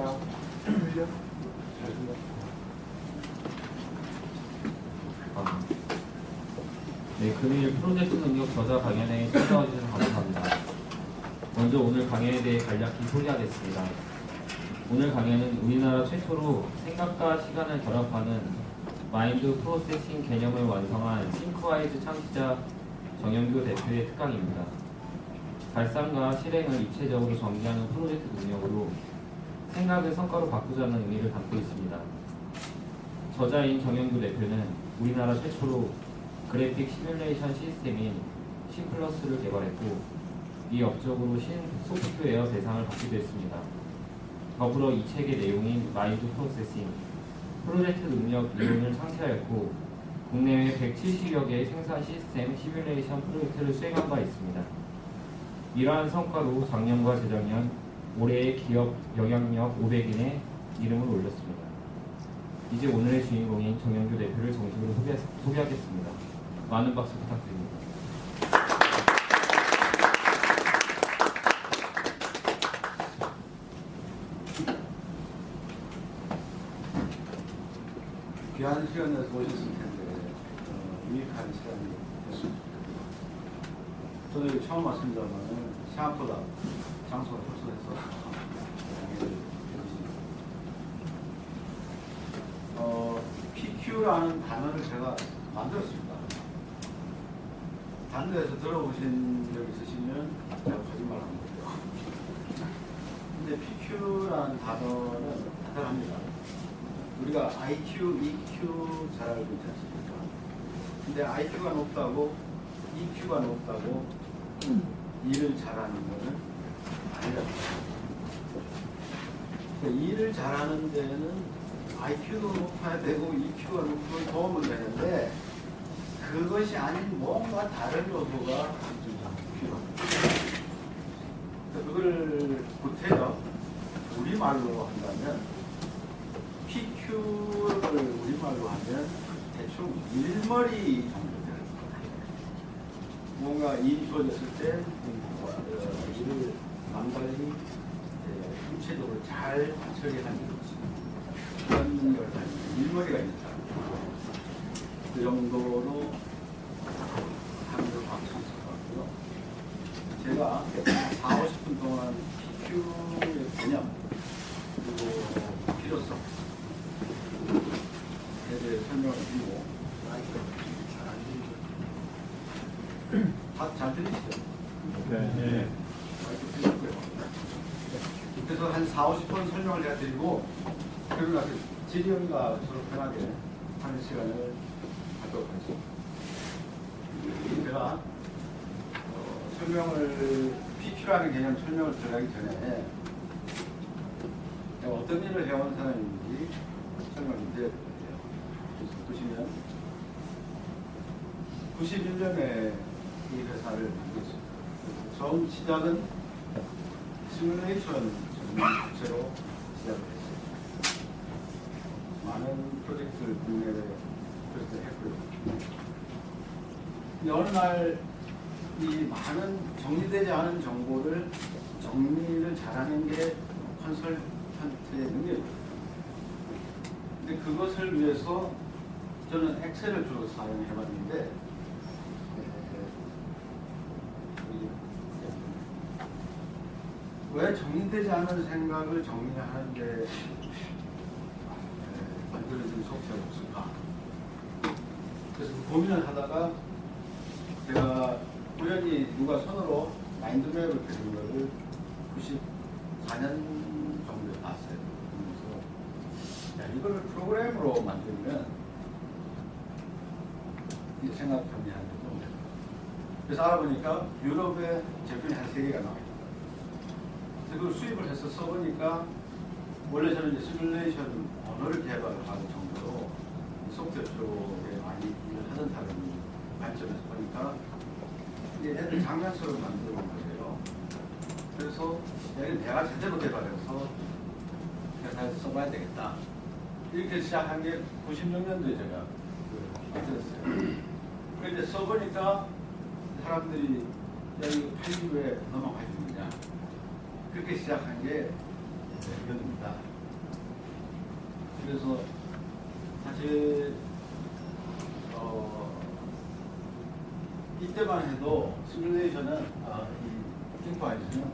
자, 들려? 잘 들려? 네, 금일 프로젝트 능력 저자 강연에 찾아와 주셔서 감사합니다. 먼저 오늘 강연에 대해 간략히 소개하겠습니다. 오늘 강연은 우리나라 최초로 생각과 시간을 결합하는 마인드 프로세싱 개념을 완성한 싱크와이즈 창시자 정영규 대표의 특강입니다. 발상과 실행을 입체적으로 전개하는 프로젝트 능력으로 생각을 성과로 바꾸자는 의미를 담고 있습니다. 저자인 정영규 대표는 우리나라 최초로 그래픽 시뮬레이션 시스템인 C++를 개발했고 이 업적으로 신 소프트웨어 대상을 받기도 했습니다. 더불어 이 책의 내용인 마인드 프로세싱, 프로젝트 능력 이론을 창시하였고 국내외 170여 개의 생산 시스템 시뮬레이션 프로젝트를 수행한 바 있습니다. 이러한 성과로 작년과 재작년 올해의 기업 영향력 500인의 이름을 올렸습니다. 이제 오늘의 주인공인 정영규 대표를 정식으로 소개하겠습니다. 많은 박수 부탁드립니다. 귀한 시간에서 오셨을 텐데 유익한 시간이 됐습니다. 저도 여기 처음 왔습니다만 생각보다 장소가 협소해서 PQ라는 단어를 제가 만들었습니다. 다른 데서 들어보신 적 있으시면 제가 거짓말 안 거고요. 근데 PQ라는 단어는 간단합니다. 우리가 IQ, EQ 잘 알고 있지 않습니까? 근데 IQ가 높다고 EQ가 높다고 일을 잘하는 것은 아니라고. 그러니까 일을 잘하는 데는 IQ도 높아야 되고 EQ가 높으면 도움은 되는데 그것이 아닌 뭔가 다른 요소가 필요합니다. 그걸 구태여 우리말로 한다면 PQ를 우리말로 하면 대충 일머리 정도 되는 거예요. 뭔가 일이 주어졌을 때 일을 남달리 구체적으로 잘 처리하는 그런 걸 가지고 일머리가 있는 사람. 그 정도로 하는 걸 방식이 있을 것 같고요. 제가 4, 50분 동안 PQ의 개념 그리고 필요성 에 대해 설명을 드리고 잘 들리시죠? 네. 마이크 들리고요. 그래서 한 4, 50분 설명을 제가 드리고 그러고 나서 지리형과 서로 편하게 하는 시간을 갖도록 하겠습니다. 제가 설명을 PQ라는 개념 설명을 들어가기 전에 내가 어떤 일을 해온 사람인지 설명을 드려야 되는데요. 보시면 91년에 이 회사를 만들었습니다. 처음 시작은 시뮬레이션 전문체로 시작을 했어요. 많은 프로젝트를 국내에 프로젝트를 했고요. 어느 날 이 많은 정리되지 않은 정보를 정리를 잘하는 게 컨설턴트의 능력입니다. 근데 그것을 위해서 저는 엑셀을 주로 사용해봤는데 왜 정리되지 않은 생각을 정리하는데 만들어진 소프트웨어가 없을까? 그래서 고민을 하다가 제가 우연히 누가 손으로 마인드맵을 그리는 거를 94년 정도에 봤어요. 그래서 야, 이거를 프로그램으로 만들면 이 생각 정리하는 게 너무 됩니다. 그래서 알아보니까 유럽에 제품이 한 3개가 나와 있어요. 그걸 수입을 해서 써보니까 원래 저는 이제 시뮬레이션 언어를 개발하는 정도로 소프트웨어 쪽에 많이 일을 하던 다른 관점에서 보니까 이게 애들 장난처럼 만들어 본 거예요. 그래서 내가 제대로 개발해서 회사에서 써봐야 되겠다. 이렇게 시작한 게 96년도에 제가 만들었어요. 그런데 써보니까 사람들이 야 이거 팔기 왜 넘어가야 되느냐. 그렇게 시작한 게 이겁니다. 그래서 사실 이때만 해도 시뮬레이션은 이 킹파이즈는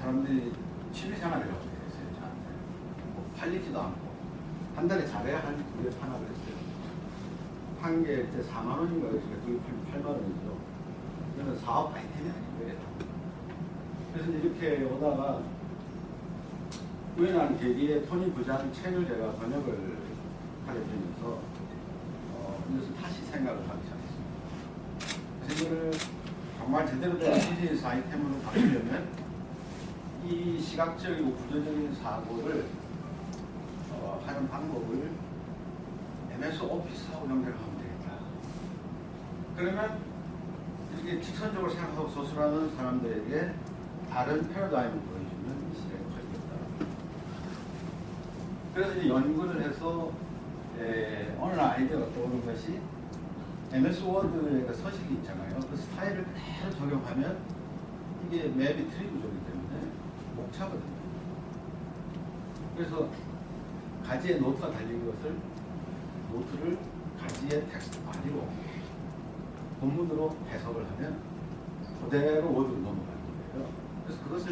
사람들이 취미생활을 하고 있어요. 저한테 뭐 팔리지도 않고 한 달에 잘해야 한 2개 파나 그랬어요. 한 개에 4만 원인가 그래서 그게 8만 원이죠. 이거는 사업 아이템이 아닌 거예요. 그래서 이렇게 오다가 우연한 계기에 토니 부장 책을 제가 번역을 하게 되면서 이것을 다시 생각을 하기 시작했습니다. 그래서 이거를 정말 제대로 된 비즈니스 아이템으로 바꾸려면 이 시각적이고 구조적인 사고를 하는 방법을 MS 오피스하고 연결하면 되겠다. 그러면 이렇게 직선적으로 생각하고 소설하는 사람들에게 다른 패러다임을 보여주는 시대가 걸리겠다. 그래서 이제 연구를 해서 오늘 아이디어가 떠오른 것이 MS 워드의 그 서식이 있잖아요. 그 스타일을 그대로 적용하면 이게 맵이 트리 구조이기 때문에 못 차거든요. 그래서 가지에 노트가 달린 것을 노트를 가지에 텍스트 아니고 본문으로 해석을 하면 그대로 워드로 넘어가는 거예요. 그래서 그것을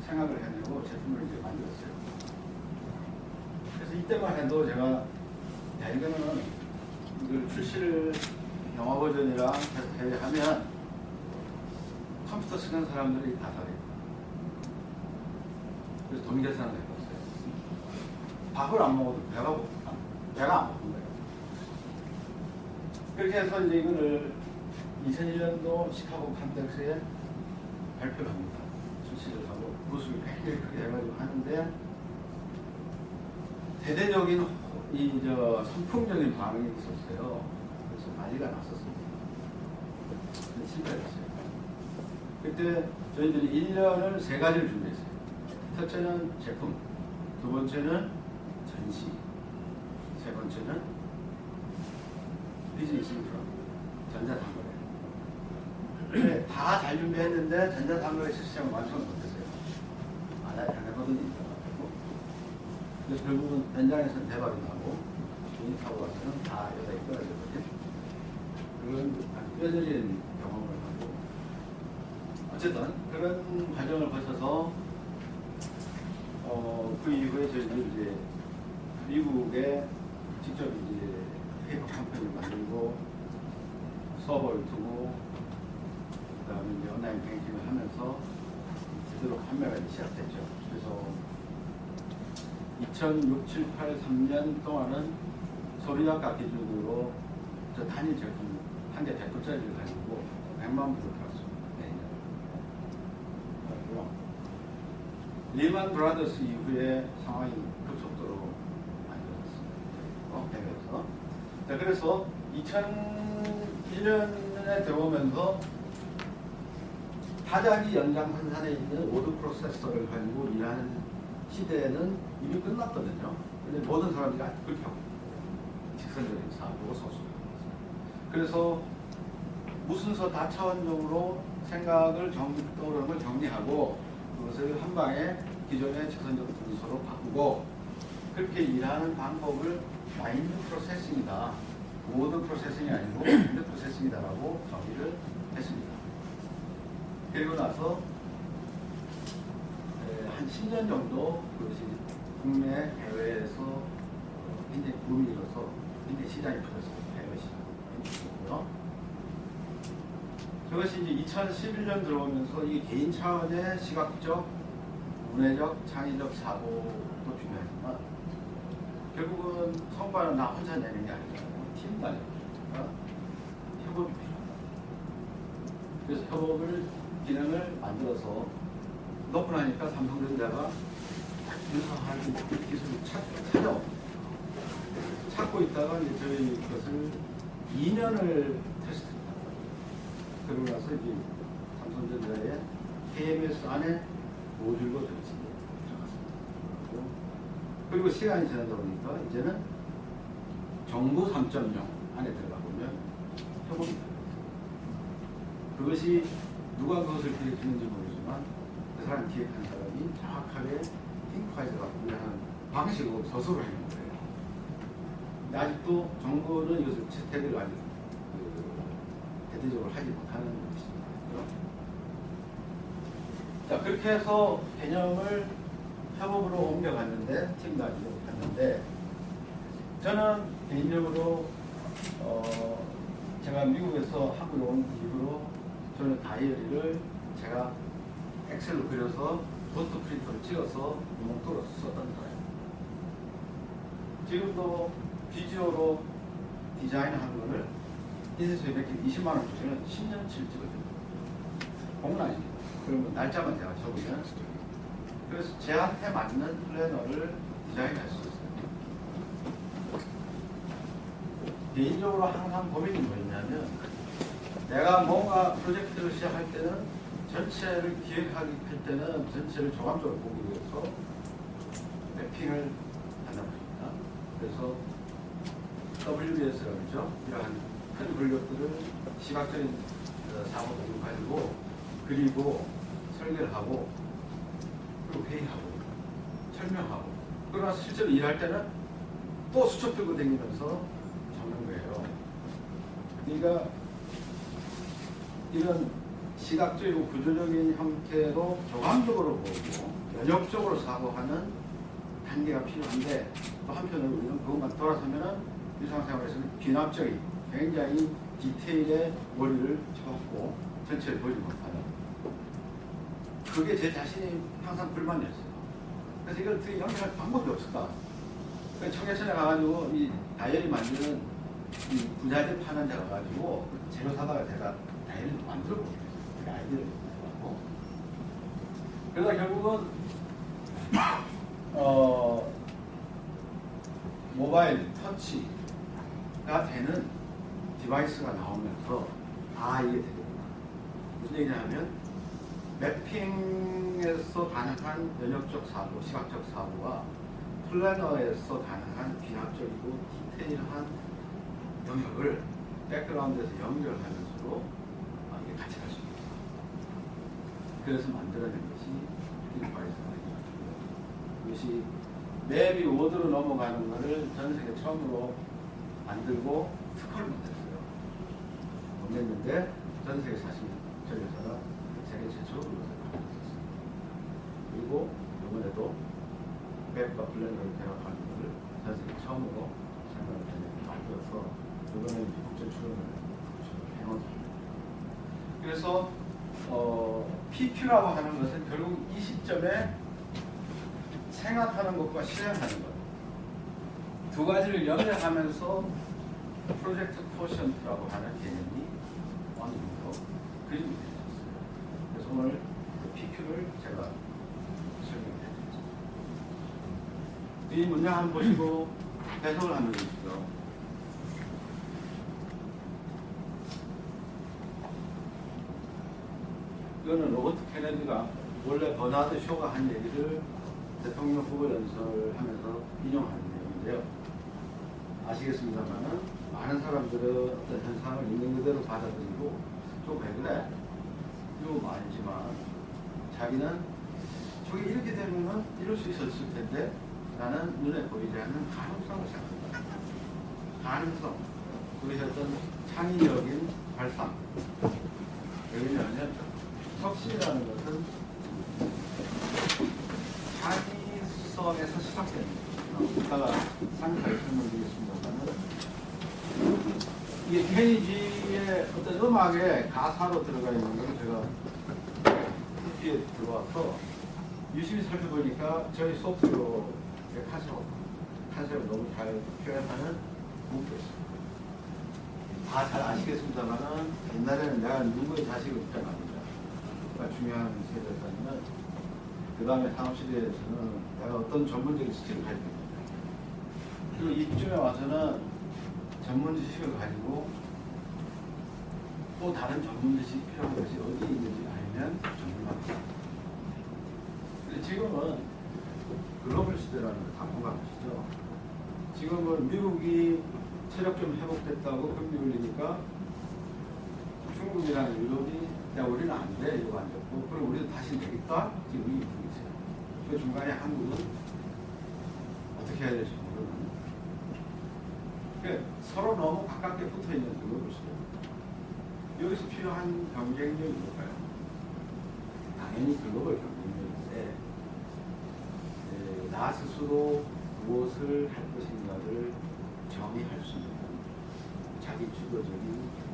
생각을 해내고 제품을 이제 만들었어요. 그래서 이때만 해도 제가 이거는 이걸 출시를 영어 버전이랑 하면 컴퓨터 쓰는 사람들이 다 다르고 그래서 돈 계산을 해봤어요. 밥을 안 먹어도 배가 안 고픈 거예요. 그렇게 해서 이제 이거를 2001년도 시카고 컴텍스에 발표를 합니다. 출시를 하고 부수를 굉장히 크게 해가지고 하는데 대대적인 선풍적인 반응이 있었어요. 그래서 난리가 났었습니다. 근데 실패했어요. 그때 저희들이 1년을 3가지를 준비했어요. 첫째는 제품, 두 번째는 전시, 세 번째는 비즈니스 인프라, 전자상거래. 다 잘 준비했는데 전자상거래 시스템을 완성을 못했어요. 안 해보더니 그래서 결국은 현장에서는 대박이 나고 돈이 타고 가서는 다 여기다 이끌어졌거든요. 그건 아주 뼈저린 경험을 하고 어쨌든 그런 과정을 거쳐서 그 이후에 저희들 이제 미국에 직접 이제 페이퍼 컴퍼니를 만들고 서버를 두고 그다음에 이제 온라인 뱅킹을 하면서 제대로 판매가 시작됐죠. 그래서 2006, 7, 8, 3년 동안은 소리학과 기준으로 저 단일 제품 한 개 100불짜리를 가지고 100만 불을 팔았습니다. 그리고 리만 브라더스 이후에 상황이 급속도로 안 좋았습니다. 자, 그래서 2001년에 들어오면서 타자기 연장생산에 있는 워드 프로세서를 가지고 일하는 시대는 이미 끝났거든요. 근데 모든 사람들이 그렇게 하고 직선적인 사고고 소수. 그래서 무순서 다차원적으로 생각을 떠오르는 걸 정리하고 그것을 한 방에 기존의 직선적 문서로 바꾸고 그렇게 일하는 방법을 마인드 프로세싱이다. 모드 프로세싱이 아니고 마인드 프로세싱이다라고 정의를 했습니다. 그리고 나서 한 10년 정도 그것이 국내 해외에서 굉장히 붐이 일어서 굉장히 시장이 커졌습니다. 해외 시장이고요. 그것이 이제 2011년 들어오면서 이 개인 차원의 시각적, 문해적, 창의적 사고도 중요하지만 결국은 성과는 나 혼자 내는 게 아니라 팀 단위니까 협업이 필요하다. 그래서 협업을 기능을 만들어서 넣고 나니까 삼성전자가 분석하는 기술을 찾고 있다가 이제 저희 것을 2년을 테스트했다. 그러고 나서 이제 삼성전자의 KMS 안에 모듈로 들어갔습니다. 그리고 시간이 지나다 보니까 이제는 정보 3.0 안에 들어가 보면 협업이 됩니다. 그것이 누가 그것을 기획했는지 모르지만 그 사람 기획한 사람이 정확하게 핑크화이트가 그냥 방식으로 스스로 해놓은 거예요. 근데 아직도 정부는 이것을 채택을 아직 대대적으로 하지 못하는 것입니다. 자, 그렇게 해서 개념을 협업으로 옮겨갔는데, 팀 단위로 갔는데, 저는 개인적으로 제가 미국에서 한국에 온 이후로 저는 다이어리를 제가 엑셀로 그려서 포스트 프린터를 찍어서 목도로 썼던 거예요. 지금도 비디오로 디자인한 거를 인쇄소에 몇 개 20만 원 주시면 10년치를 찍어줍니다. 공은 아닙니다. 그러면 날짜만 제가 적으면 그래서 제한테 맞는 플래너를 디자인할 수 있어요. 개인적으로 항상 고민이 뭐였냐면 내가 뭔가 프로젝트를 시작할 때는 전체를 기획할 때는 전체를 종합적으로 보기 위해서 매핑을 한다고 합니다. 그래서 WBS라고 그러죠. 이러한 큰 권력들을 시각적인 사고를 가지고 그리고 설계를 하고 그리고 회의하고 설명하고 그러나 실제로 일할 때는 또 수첩 들고 다니면서 적는 거예요. 그러니까 이런 시각적이고 구조적인 형태로 조감적으로 보고 연역적으로 사고하는 단계가 필요한데 또 한편으로 우리는 그것만 돌아서면은 일상생활에서는 귀납적인 굉장히 디테일의 머리를 쳐갖고 전체를 보지 못하는 그게 제 자신이 항상 불만이었어요. 그래서 이걸 어떻게 연결할 방법이 없을까? 청계천에 가가지고 이 다이어리 만드는 이 부자재 파는 데 가가지고 재료 사다가 제가 다이어리를 만들어 보게 됐어요. 그 아이디어를 내고 그러다 결국은 모바일 터치가 되는 디바이스가 나오면서 이게 되겠구나. 무슨 얘기냐면 매핑에서 가능한 연역적 사고, 시각적 사고와 플래너에서 가능한 귀납적이고 디테일한 영역을 백그라운드에서 연결하면서도 이게 같이 갈 수 있다. 그래서 만들어낸 것이 디바이스가 이것이 맵이 워드로 넘어가는 것을 전 세계 처음으로 만들고 특허를 못 냈어요. 못 냈는데 전 세계 40개국에서 세계 최초로 그것을 만들었어요. 그리고 이번에도 맵과 플래너를 결합하는 것을 전 세계 처음으로 만들어서 이번에 국제 출원을 해놓습니다. 그래서 PQ라고 하는 것은 결국 이 시점에 생각하는 것과 실행하는 것 두 가지를 연결하면서 프로젝트 코션트라고 하는 개념이 완성으로 그림이 되었어요. 그래서 오늘 그 PQ를 제가 설명해 드리겠습니다. 이 문장 한번 보시고 해석을 한번 해주시죠. 이거는 로버트 케네디가 원래 버나드 쇼가 한 얘기를 대통령 후보 연설하면서 인용하는 내용인데요. 아시겠습니다만은 많은 사람들은 어떤 현상을 있는 그대로 받아들이고 좀 왜 그래? 이거 아니지만 자기는 저게 이렇게 되면은 이럴 수 있었을 텐데 나는 눈에 보이지 않는 가능성을 생각한다. 가능성. 그것이 어떤 창의적인 발상. 왜냐하면 혁신이라는 것은 창의성에서 시작되는 거예요. 이따가 상세히 설명드리겠습니다만은 이게 케이지의 어떤 음악의 가사로 들어가 있는 걸 제가 PP에 들어와서 유심히 살펴보니까 저희 소프트웨어의 컨셉을 너무 잘 표현하는 문구가 있습니다. 다 잘 아시겠습니다만은 옛날에는 내가 누구의 자식을 묻지 않았는데 중요한 세대였다면 그 다음에 상업시대에서는 내가 어떤 전문적인 스킬을 가지고 있는다. 그리고 이쯤에 와서는 전문 지식을 가지고 또 다른 전문 지식이 필요한 것이 어디 있는지 알면 전문가다. 근데 지금은 글로벌 시대라는 걸 다 공감하시죠. 지금은 미국이 체력 좀 회복됐다고 금리 올리니까 중국이랑 유럽이 야 우리는 안 돼 이거 안 됐고 그럼 우리도 다시 되겠다 지금 이 분위기 있어요. 그 중간에 한국은 어떻게 해야 될지 모르는. 그러니까 서로 너무 가깝게 붙어 있는 그것이죠. 여기서 필요한 경쟁력이 뭘까요? 당연히 글로벌 경쟁력인데 나 스스로 무엇을 할 것인가를 정의할 수 있는 자기 주도적인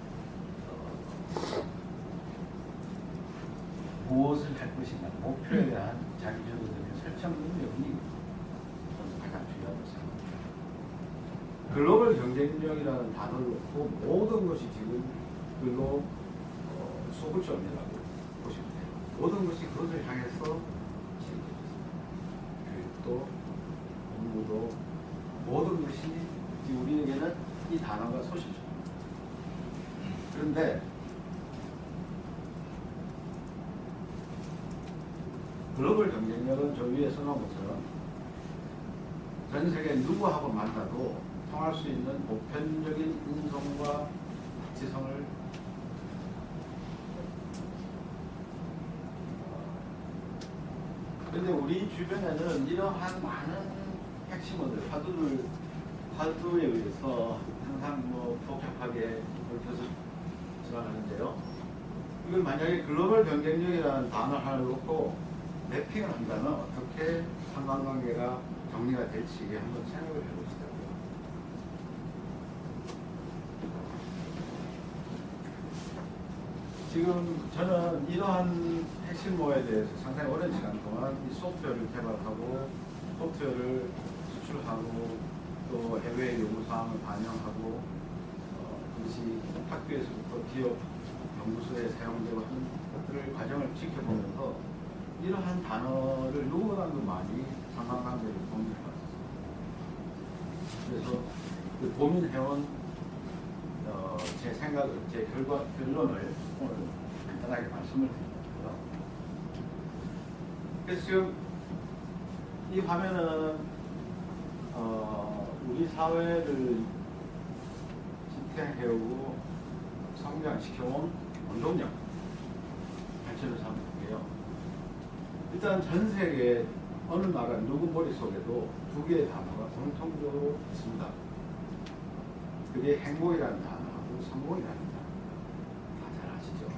무엇을 할 것인가 목표에 대한 자기 주도적인 설정 능력이 가장 중요하다고 생각합니다. 글로벌 경쟁력이라는 단어를 놓고 모든 것이 지금 글로 소구점이라고 보시면 돼요. 모든 것이 그것을 향해서 진행되었습니다. 교육도, 공부도, 모든 것이 지금 우리에게는 이 단어가 소실적입니다. 그런데 글로벌 경쟁력은 저 위에 써놓은 것처럼 전 세계 누구하고 만나도 통할 수 있는 보편적인 인성과 지성을 그런데 우리 주변에는 이러한 많은 핵심어들, 화두에 의해서 항상 복잡하게 얽혀서 지나가는데요. 이걸 만약에 글로벌 경쟁력이라는 단어 하나를 놓고 매핑을 한다면 어떻게 상관관계가 정리가 될지 한번 생각을 해보시자고요. 지금 저는 이러한 핵심어에 대해서 상당히 오랜 시간 동안 이 소프트웨어를 개발하고 소프트웨어를 수출하고 또 해외 요구사항을 반영하고 그것이 학교에서부터 기업 연구소에 사용되고 하는 것들을 과정을 지켜보면서 이러한 단어를 누구보다도 많이 상관관계를 고민해봤습니다. 그래서 그 고민해온 제 생각을, 제 결론을 오늘 간단하게 말씀을 드리고요. 그래서 지금 이 화면은 우리 사회를 지탱해오고 성장시켜온 운동력 발전을 삼을게요. 일단 전 세계 어느 나라 누구 머릿속에도 두 개의 단어가 공통적으로 있습니다. 그게 행복이라는 단어하고 성공이라는 단어. 다 잘 아시죠?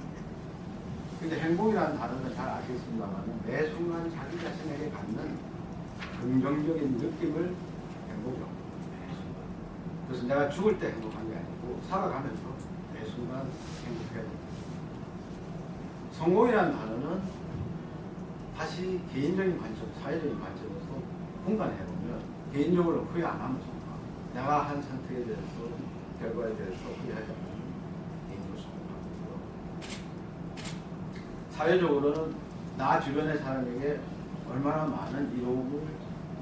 근데 행복이라는 단어는 잘 아시겠습니다만 매 순간 자기 자신에게 갖는 긍정적인 느낌을 행복이라고 합니다. 그래서 내가 죽을 때 행복한 게 아니고 살아가면서 매 순간 행복해야 됩니다. 성공이라는 단어는 다시 개인적인 관점, 사회적인 관점에서 분간해보면 개인적으로 후회 안 하면 성공. 내가 한 선택에 대해서, 결과에 대해서 후회하지 않는 개인적으로 성공하고요. 사회적으로는 나 주변의 사람에게 얼마나 많은 이로움을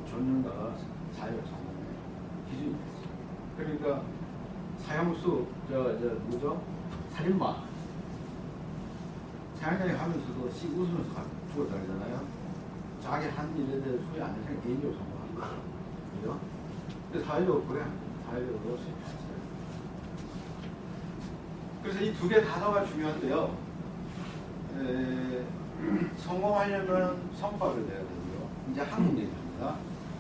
줬는가가 사회적 성공의 기준이 됐어요. 그러니까 사형수, 누구죠? 살인마. 사형장에 가면서도 씩 웃으면서 죽어다니잖아요. 자기 한 일에 대해서 후회 안 해서 개인적으로 성공하는 거예요. 그죠? 근데 사회적으로 그래. 사회적으로 실패했어요. 그래서 이 두 개 단어가 중요한데요. 성공하려면 성과를 내야 되고요. 이제 한국 얘기입니다.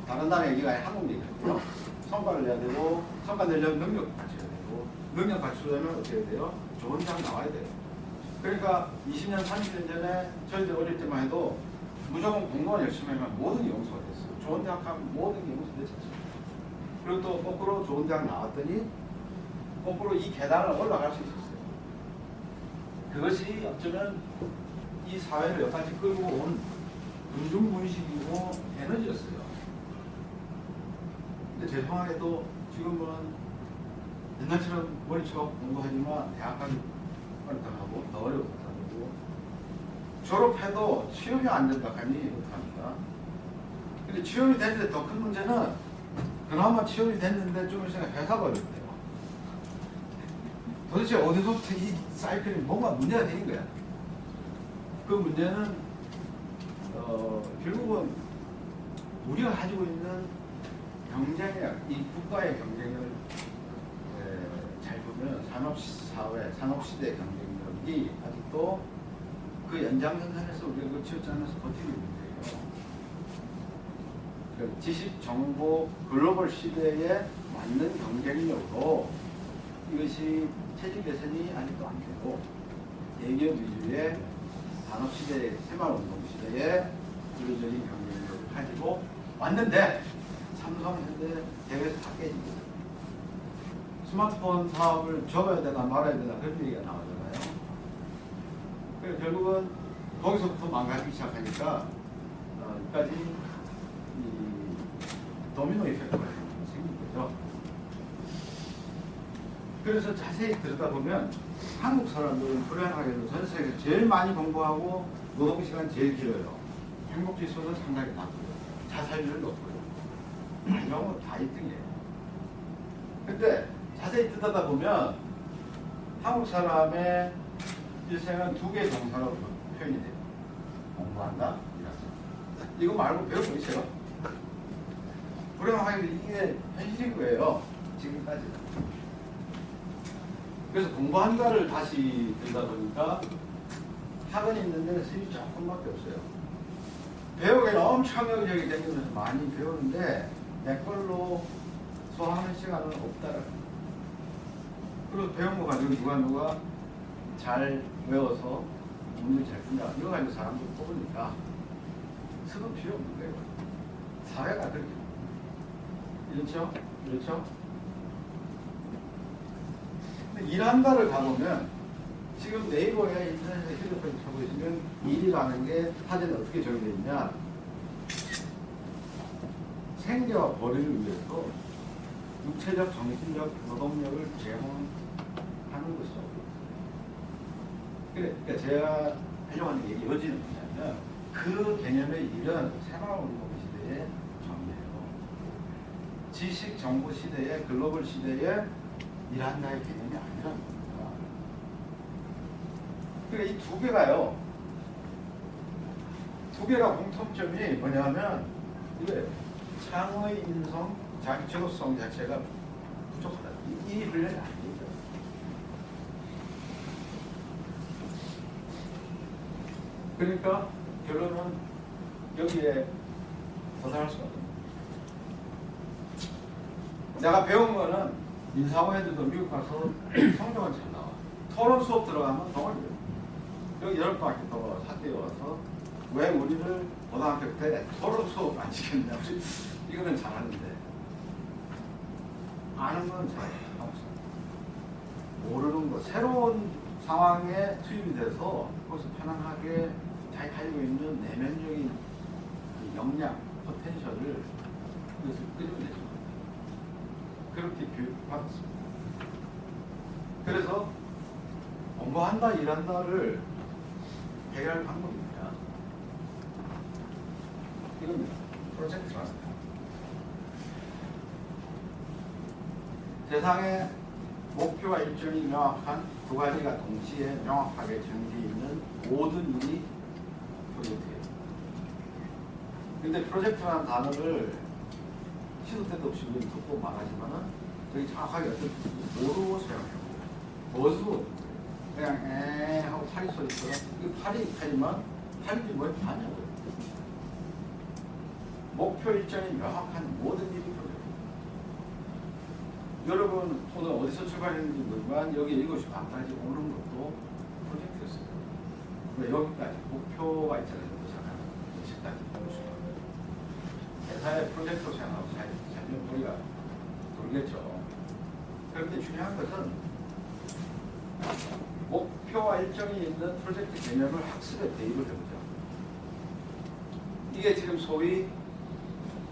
다른 나라 얘기가 아니라 한국 얘기고요. 성과를 내야 되고, 성과 내려면 능력 갖춰야 되고, 능력 갖추려면 어떻게 해야 돼요? 좋은 대학 나와야 돼요. 그러니까 20년, 30년 전에 저희들 어릴 때만 해도 무조건 공부만 열심히 하면 모든 게 용서가 됐어요. 좋은 대학 가면 모든 게 용서됐었어요. 그리고 또 거꾸로 좋은 대학 나왔더니 거꾸로 이 계단을 올라갈 수 있었어요. 그것이 어쩌면 이 사회를 여기까지 끌고 온 군중분식이고 에너지였어요. 근데 죄송하게도 지금은 옛날처럼 머리치고 공부하지만 대학 가기 어렵다고 더 어려웠다고 졸업해도 취업이 안 된다 하니 못합니다. 근데 취업이 됐는데 더 큰 문제는 그나마 취업이 됐는데 좀 있으면 회사가 어렵대요. 도대체 어디서부터 이 사이클이 뭔가 문제가 되는 거야. 그 문제는 결국은 우리가 가지고 있는 경쟁력, 이 국가의 경쟁력을 잘 보면 산업사회, 산업시대 경쟁력이 아직도 그 연장선상에서 우리가 그 치우지 않아서 버티는 문제예요. 그 지식, 정보, 글로벌 시대에 맞는 경쟁력으로 이것이 체질 개선이 아직도 안 되고 대기업 위주의 산업 시대, 새마을운동 시대에 구조적인 경쟁력을 가지고 왔는데 삼성, 현대 대회에서 다 깨집니다. 스마트폰 사업을 접어야 되나 말아야 되나 그런 얘기가 나오잖아요. 그래서 결국은 거기서부터 망가지기 시작하니까 여기까지 이 도미노 이펙트가 생긴 거죠. 그래서 자세히 들여다보면 한국 사람들은 불행하게도 전 세계에서 제일 많이 공부하고 노동시간 제일 길어요. 행복지수는 상당히 낮고요. 자살률 높고요. 이런 건 다 1등이에요. 근데 자세히 들여다보면 한국 사람의 일생은 두 개의 동사로 표현이 돼요. 공부한다, 일한다. 이거 말고 배우고 있어요. 불행하게 이게 현실인 거예요. 지금까지. 그래서 공부한다를 다시 들다 보니까 학원 있는 데는 수입이 조금밖에 없어요. 배우기는 엄청 여기저기 다니면서 많이 배우는데 내 걸로 소화하는 시간은 없다라는 거예요. 그리고 배운 거 가지고 누가 잘 외워서 문제 잘 푼다. 이거 가지고 사람들 뽑으니까 수급 필요 없는 거예요. 사회가 그렇게. 그렇죠? 그렇죠? 근데 일한다를 가보면 지금 네이버에 인터넷에 휴대폰에 쳐보시면 일이라는 게 사전에 어떻게 정의되어 있냐. 생계와 벌이를 위해서 육체적, 정신적 노동력을 제공하는 것이죠. 그러니까 제가 하려고 하는 얘기 여지는 뭐냐면 그 개념의 일은 새마을운동 시대의 정의예요. 지식 정보 시대의 글로벌 시대에 일한다의 개념이 아니라는 겁니다. 그러니까 이 두 개가요. 두 개가 공통점이 뭐냐면 이거예요. 창의 인성, 자기 직업성 자체가 부족하다. 이 훈련이 아닙니다. 그러니까 결론은 여기에 도달할 수가 없습니다. 내가 배운 거는 인사고 애들도 미국 가서 성적은 잘 나와. 토론 수업 들어가면 동아리예요. 여기 10학기 또 학교에 와서 왜 우리를 고등학교 때 토론 수업 안 시켰냐. 이거는 잘하는데 아는 건 잘하고 모르는 거 새로운 상황에 투입이 돼서 거기서 편안하게 자기 가지고 있는 내면적인 역량, 포텐셜을 그것을 끌어내죠. 그렇게 교육받았습니다. 그래서 공부한다, 일한다를 해결할 방법입니다. 이겁니다. 프로젝트라는 세상에 목표와 일정이 명확한 두 가지가 동시에 명확하게 정해져 있는 모든 일이 프로젝트예요. 근데 프로젝트라는 단어를 시도 때도 없이 우리는 듣고 말하지만은 저기 정확하게 어떤 모르고 사용해요. 멋으로 그냥 하고 팔이 서 있어요. 이 팔이지만 팔이 뭘 하냐고요. 목표 일정이 명확한 모든 일이 프로젝트. 여러분 오늘 어디서 출발했는지 모르지만 여기 7시 반까지 오는 것도 프로젝트였어요. 여기까지 목표가 있잖아요. 시작하는 시까지 오시고 회사의 프로젝트로 생각하고 살면 우리가 돌겠죠. 그런데 중요한 것은 목표와 일정이 있는 프로젝트 개념을 학습에 대입을 해보죠. 이게 지금 소위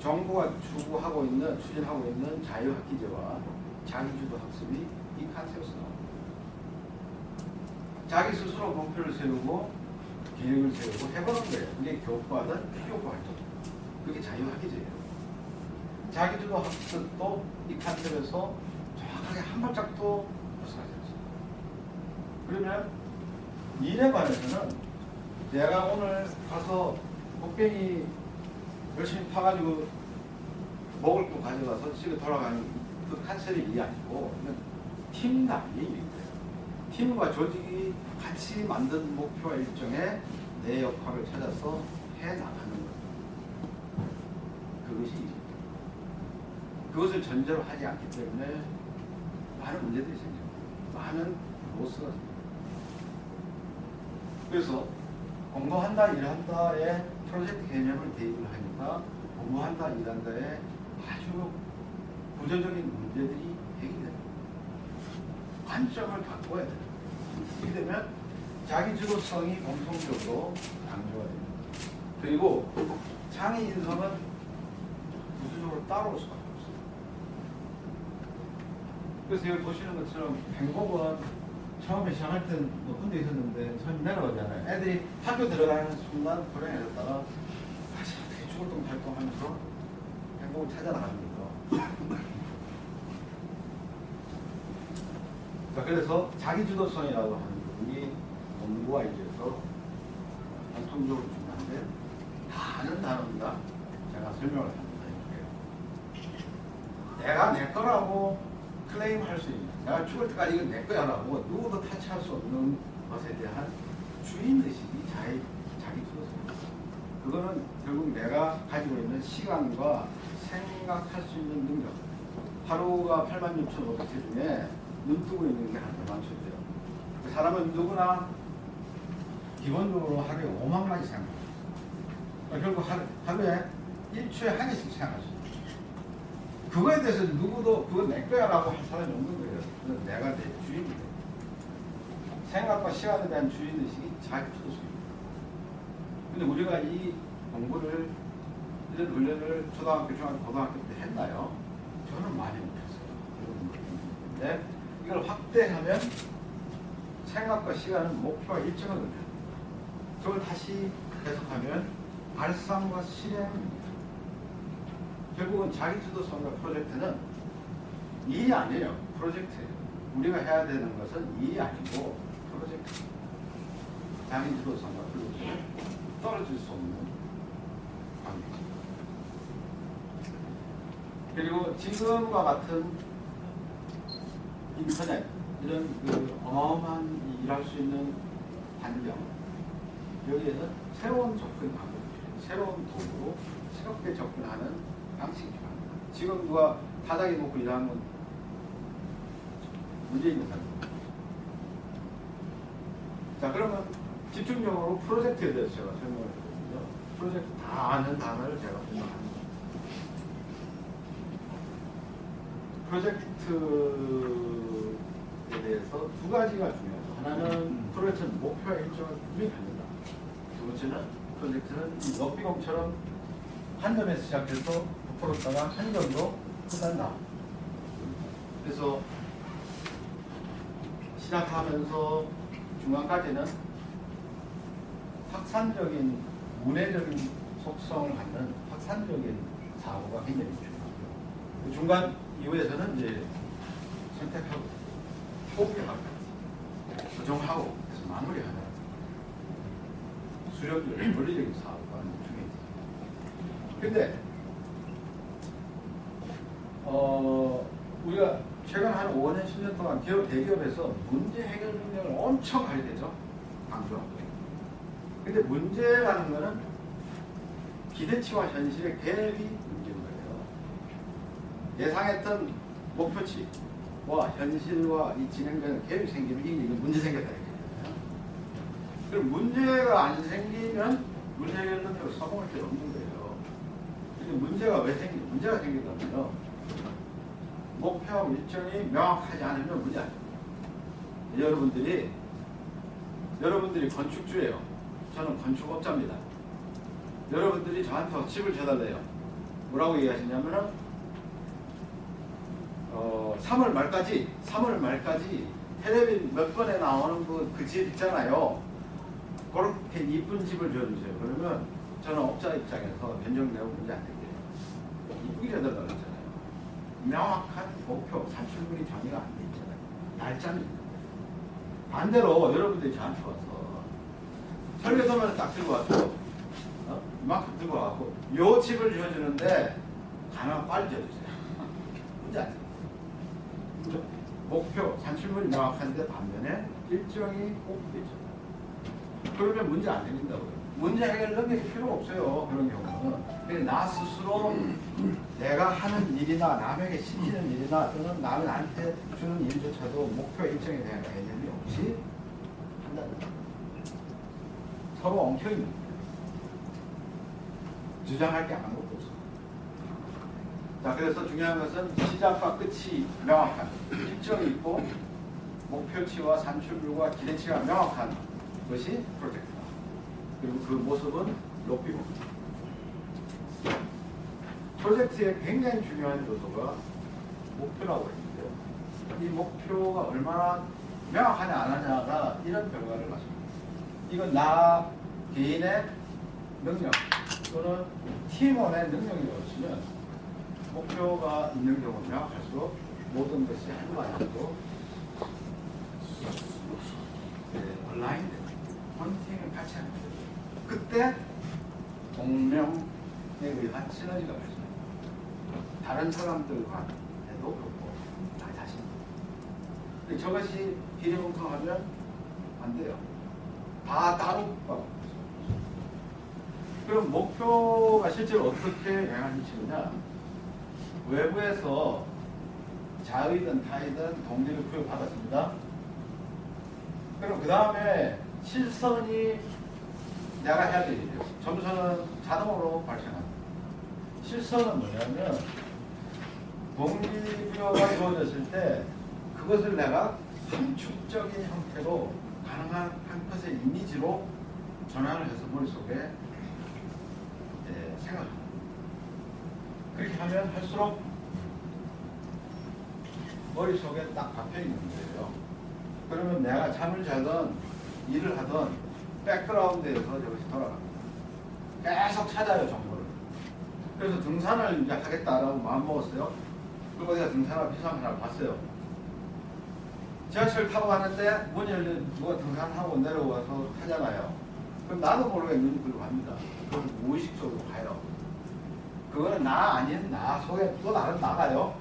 정부가 추구하고 있는, 추진하고 있는 자유학기제와 자기주도 학습이 이 컨셉에서 나옵니다. 자기 스스로 목표를 세우고 계획을 세우고 해보는 거예요. 그게 교과든 피교과 활동. 그게 자유학기제예요. 자기주도 학습도 이 컨셉에서 정확하게 한 발짝도 벗어나지 않습니다. 그러면 일에 관해서는 내가 오늘 가서 곡괭이 열심히 파가지고 먹을 거 가져가서 집에 돌아가는 그 컨셉이 일이 아니고 팀 단위의 일이에요. 팀과 조직이 같이 만든 목표와 일정에 내 역할을 찾아서 해 나가는 거예요. 의식이죠. 그것을 전제로 하지 않기 때문에 많은 문제들이 생겨요. 많은 로스가 생겨요. 그래서 공부한다, 일한다에 프로젝트 개념을 대입을 하니까 공부한다, 일한다에 아주 구조적인 문제들이 해결돼요. 관점을 바꿔야 돼요. 이렇게 되면 자기주도성이 공통적으로 강조가 됩니다. 그리고 창의 인성은 부수적으로 따라올 수밖에 없어요. 그래서 여기 보시는 것처럼 행복은 처음에 시작할 때는 높은 데 있었는데 처음 내려가잖아요. 애들이 학교 들어가는 순간 불행해졌다가 다시 어떻게 죽을 동 활동하면서 행복을 찾아나갑니다. 자, 그래서 자기주도성이라고 하는 부분이 공부와 이제서 공통적으로 중요한데 다른 단어입니다. 제가 설명을 합니다. 내가 내 거라고 클레임할 수 있는, 내가 죽을 때까지 이건 내 거야라고 누구도 타치할 수 없는 것에 대한 주인의식이 자기주도성입니다. 그거는 결국 내가 가지고 있는 시간과 생각할 수 있는 능력. 하루가 86,500회 중에 눈 뜨고 있는 게 한 5만 초대요. 사람은 누구나 기본적으로 하루에 5만 마디 생각합니다. 결국 하루에 1초에 한 개씩 생각할 수 있어요. 그거에 대해서 누구도 그건 내 거야라고 할 사람이 없는 거예요. 그건 내가 내 주인이 돼요. 생각과 시간에 대한 주인의식이 자기주도성입니다. 근데 우리가 이 공부를, 이런 훈련을 초등학교, 중학교, 고등학교 때 했나요? 저는 많이 못했어요. 근데 이걸 확대하면 생각과 시간은 목표와 일정을 의미합니다. 그걸 다시 해석하면 발상과 실행입니다. 결국은 자기주도성과 프로젝트는 일이 아니에요. 프로젝트예요. 우리가 해야 되는 것은 일이 아니고 프로젝트. 자기주도성과 프로젝트는 떨어질 수 없는 관계입니다. 그리고 지금과 같은 인터넷, 이런 그 어마어마한 일할 수 있는 환경, 여기에는 새로운 접근 방법이 필요해요. 새로운 도구로 새롭게 접근하는 방식이 필요합니다. 지금 누가 타자기 놓고 일하면 문제 있는 사람입니다. 자, 그러면 집중적으로 프로젝트에 대해서 제가 설명을 해드리고요. 프로젝트 다 아는 단어를 제가 설명합니다. 프로젝트에 대해서 두 가지가 중요하죠. 하나는 프로젝트는 목표와 일정을 분명히 갖는다. 두 번째는 프로젝트는 이 럭비공처럼 한 점에서 시작해서 부풀었다가 한 점으로 끝난다. 그래서 시작하면서 중간까지는 확산적인 문해적인 속성을 갖는 확산적인 사고가 굉장히 중요하고요. 중간 이후에서는 이제 선택하고 포기하고 조정하고 그래서 마무리하는 수렴적인 원리적인 사고가 중요해요. 근데 우리가 최근 한 5년, 10년 동안 대기업에서 문제 해결 능력을 엄청 가리되죠. 강조하고. 근데 문제라는 거는 기대치와 현실의 갭이 문제인 거예요. 예상했던 목표치와 현실과 이 진행되는 갭이 생기면 이게 문제 생겼다 이거예요. 그럼 문제가 안 생기면 문제 해결 능력을 성공할 게 없는 거예요. 근데 문제가 왜 생기냐? 문제가 생기다면요. 목표하고 일정이 명확하지 않으면 문제 아니에요. 여러분들이 건축주예요. 저는 건축업자입니다. 여러분들이 저한테 집을 줘달래요. 뭐라고 얘기하시냐면은 3월 말까지 텔레비 몇 번에 나오는 그 집 있잖아요. 그렇게 이쁜 집을 줘주세요. 그러면 저는 업자 입장에서 변경되고 문제 안 될게요. 이쁘게 줘달라고 했잖아요. 명확한 목표, 산출물이 정의가 안 돼 있잖아요. 날짜는 있는데. 반대로 여러분들이 저한테 와서 설계도면을 딱 들고 와서 이만큼 들고 와서 요 집을 지어주는데 가능하면 빨리 지어주세요. 문제 안 돼요. 그죠? 목표, 산출물이 명확한데 반면에 일정이 꼭 되죠. 그러면 문제 안 생긴다고요. 문제 해결 능력이 필요 없어요. 그런 경우는. 그냥 나 스스로 내가 하는 일이나 남에게 시키는 일이나 또는 나한테 주는 일조차도 목표 일정에 대한 개념이 없이 한다는 거예요. 서로 엉켜있는 거예요. 주장할 게 아무것도 없어요. 자, 그래서 중요한 것은 시작과 끝이 명확한, 일정이 있고 목표치와 산출물과 기대치가 명확한 것이 프로젝트다. 그리고 그 모습은 높이고. 프로젝트의 굉장히 중요한 요소가 목표라고 했는데요. 이 목표가 얼마나 명확하냐 안 하냐가 이런 결과를 가집니다. 이건 나 개인의 능력 또는 팀원의 능력이라고 치면 목표가 있는 경우는 명확할수록 모든 것이 한도 아니고 온라인 헌팅을 같이 하는 거죠. 그때 동명에 의한 시너지가 발생합니다. 다른 사람들과 해도 그렇고 나 자신. 근데 저것이 비리뭉텅하면 안 돼요. 다 따로 가고. 그럼 목표가 실제로 어떻게 영향을 미치느냐? 외부에서 자의든 타의든 동기를 부여받았습니다. 그럼 그 다음에 실선이 내가 해야 될 일이에요. 점수는 자동으로 발생합니다. 실선은 뭐냐면 동기부여가 주어졌을 때 그것을 내가 함축적인 형태로 가능한 한 컷의 이미지로 전환을 해서 머릿속에 생각합니다. 그렇게 하면 할수록 머릿속에 딱 박혀있는 거예요. 그러면 내가 잠을 자든 일을 하든 백그라운드에서 저것이 돌아갑니다. 계속 찾아요, 정보를. 그래서 등산을 이제 하겠다라고 마음먹었어요. 그리고 내가 등산하고 비상을 하나 봤어요. 지하철 타고 가는데 문이 열리면 누가 등산하고 내려와서 타잖아요. 그럼 나도 모르게 눈이 글로 갑니다. 그럼 무의식적으로 가요. 그거는 나 아닌 나 속에 또 다른 나가요.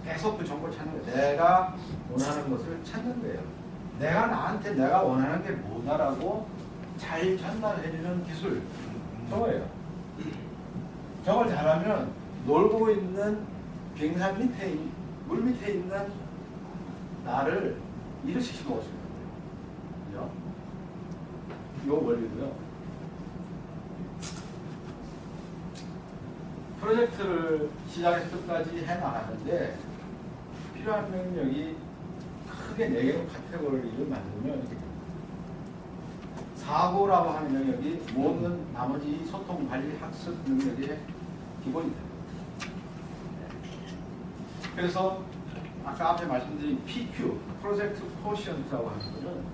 계속 그 정보를 찾는 거예요. 내가 원하는 것을 찾는 거예요. 내가 나한테 내가 원하는 게 뭐다라고 잘 전달해주는 기술. 저거예요. 저걸 잘하면 놀고 있는 빙산 밑에, 물 밑에 있는 나를 일으키시고 오시는 거예요. 그죠? 요 원리고요. 프로젝트를 시작에서 끝까지 해나가는데 필요한 능력이 크게 4개로 카테고리를 만들면 이렇게 됩니다. 사고라고 하는 능력이 모든 나머지 소통, 관리, 학습 능력의 기본이 됩니다. 그래서 아까 앞에 말씀드린 PQ, 프로젝트 코션트라고 하는 거는